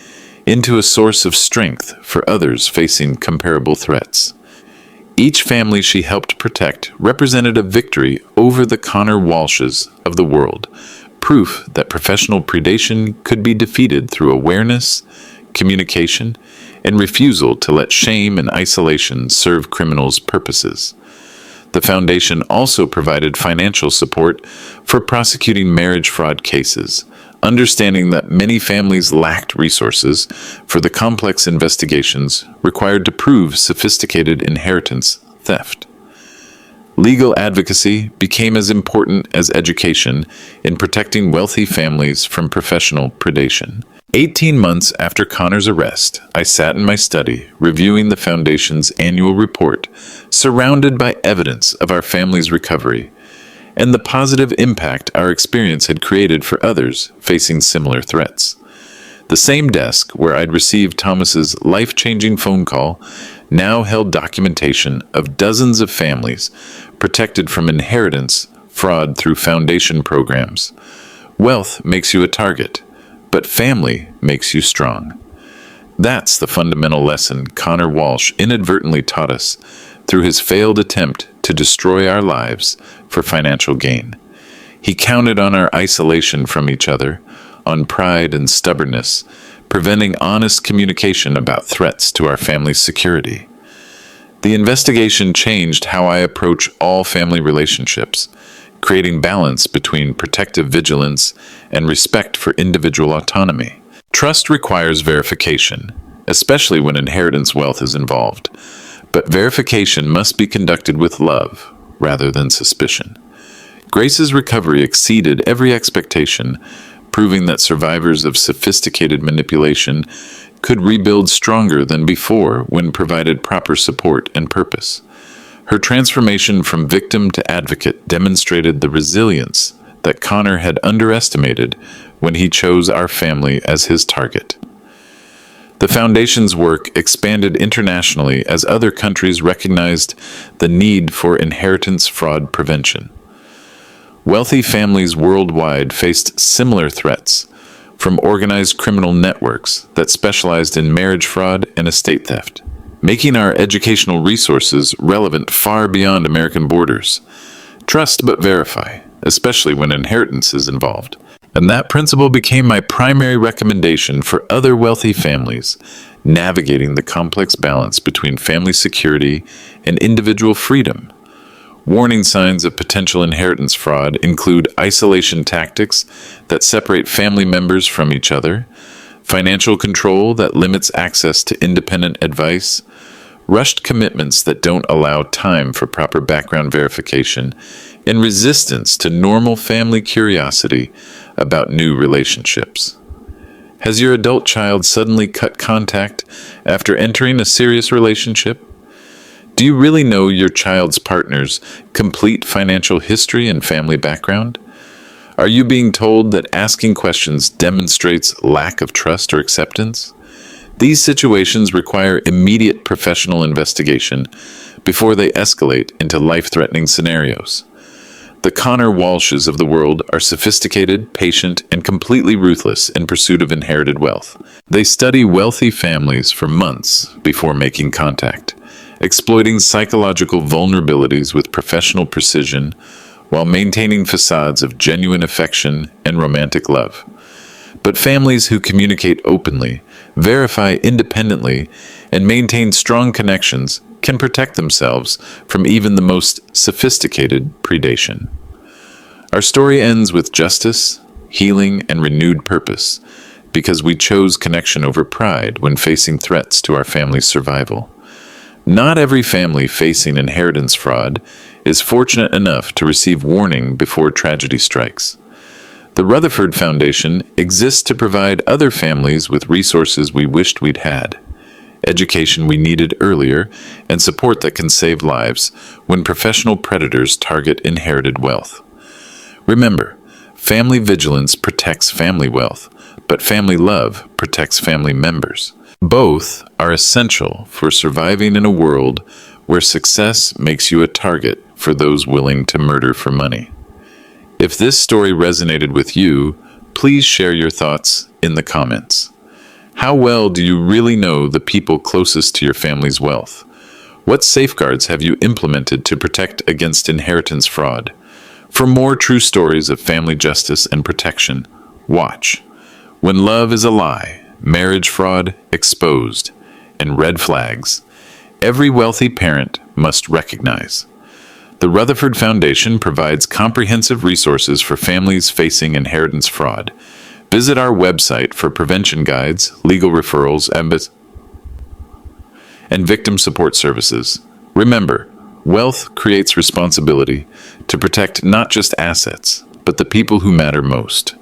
into a source of strength for others facing comparable threats. Each family she helped protect represented a victory over the Connor Walshes of the world, proof that professional predation could be defeated through awareness, communication, and refusal to let shame and isolation serve criminals' purposes. The foundation also provided financial support for prosecuting marriage fraud cases, understanding that many families lacked resources for the complex investigations required to prove sophisticated inheritance theft. Legal advocacy became as important as education in protecting wealthy families from professional predation. 18 months after Connor's arrest, I sat in my study reviewing the Foundation's annual report, surrounded by evidence of our family's recovery and the positive impact our experience had created for others facing similar threats. The same desk where I'd received Thomas's life-changing phone call now held documentation of dozens of families protected from inheritance fraud through Foundation programs. Wealth makes you a target, but family makes you strong. That's the fundamental lesson Connor Walsh inadvertently taught us through his failed attempt to destroy our lives for financial gain. He counted on our isolation from each other, on pride and stubbornness, preventing honest communication about threats to our family's security. The investigation changed how I approach all family relationships, creating balance between protective vigilance and respect for individual autonomy. Trust requires verification, especially when inheritance wealth is involved, but verification must be conducted with love rather than suspicion. Grace's recovery exceeded every expectation, proving that survivors of sophisticated manipulation could rebuild stronger than before when provided proper support and purpose. Her transformation from victim to advocate demonstrated the resilience that Connor had underestimated when he chose our family as his target. The Foundation's work expanded internationally as other countries recognized the need for inheritance fraud prevention. Wealthy families worldwide faced similar threats from organized criminal networks that specialized in marriage fraud and estate theft, making our educational resources relevant far beyond American borders. Trust but verify, especially when inheritance is involved. And that principle became my primary recommendation for other wealthy families navigating the complex balance between family security and individual freedom. Warning signs of potential inheritance fraud include isolation tactics that separate family members from each other, financial control that limits access to independent advice, rushed commitments that don't allow time for proper background verification, and resistance to normal family curiosity about new relationships. Has your adult child suddenly cut contact after entering a serious relationship? Do you really know your child's partner's complete financial history and family background? Are you being told that asking questions demonstrates lack of trust or acceptance? These situations require immediate professional investigation before they escalate into life-threatening scenarios. The Connor Walshes of the world are sophisticated, patient, and completely ruthless in pursuit of inherited wealth. They study wealthy families for months before making contact, exploiting psychological vulnerabilities with professional precision while maintaining facades of genuine affection and romantic love. But families who communicate openly, verify independently, and maintain strong connections can protect themselves from even the most sophisticated predation. Our story ends with justice, healing, and renewed purpose because we chose connection over pride when facing threats to our family's survival. Not every family facing inheritance fraud is fortunate enough to receive warning before tragedy strikes. The Rutherford Foundation exists to provide other families with resources we wished we'd had, education we needed earlier, and support that can save lives when professional predators target inherited wealth. Remember, family vigilance protects family wealth, but family love protects family members. Both are essential for surviving in a world where success makes you a target for those willing to murder for money. If this story resonated with you, please share your thoughts in the comments. How well do you really know the people closest to your family's wealth? What safeguards have you implemented to protect against inheritance fraud? For more true stories of family justice and protection, watch When Love is a Lie, marriage fraud exposed, and red flags every wealthy parent must recognize. The Rutherford Foundation provides comprehensive resources for families facing inheritance fraud. Visit our website for prevention guides, legal referrals, and victim support services. Remember, wealth creates responsibility to protect not just assets, but the people who matter most.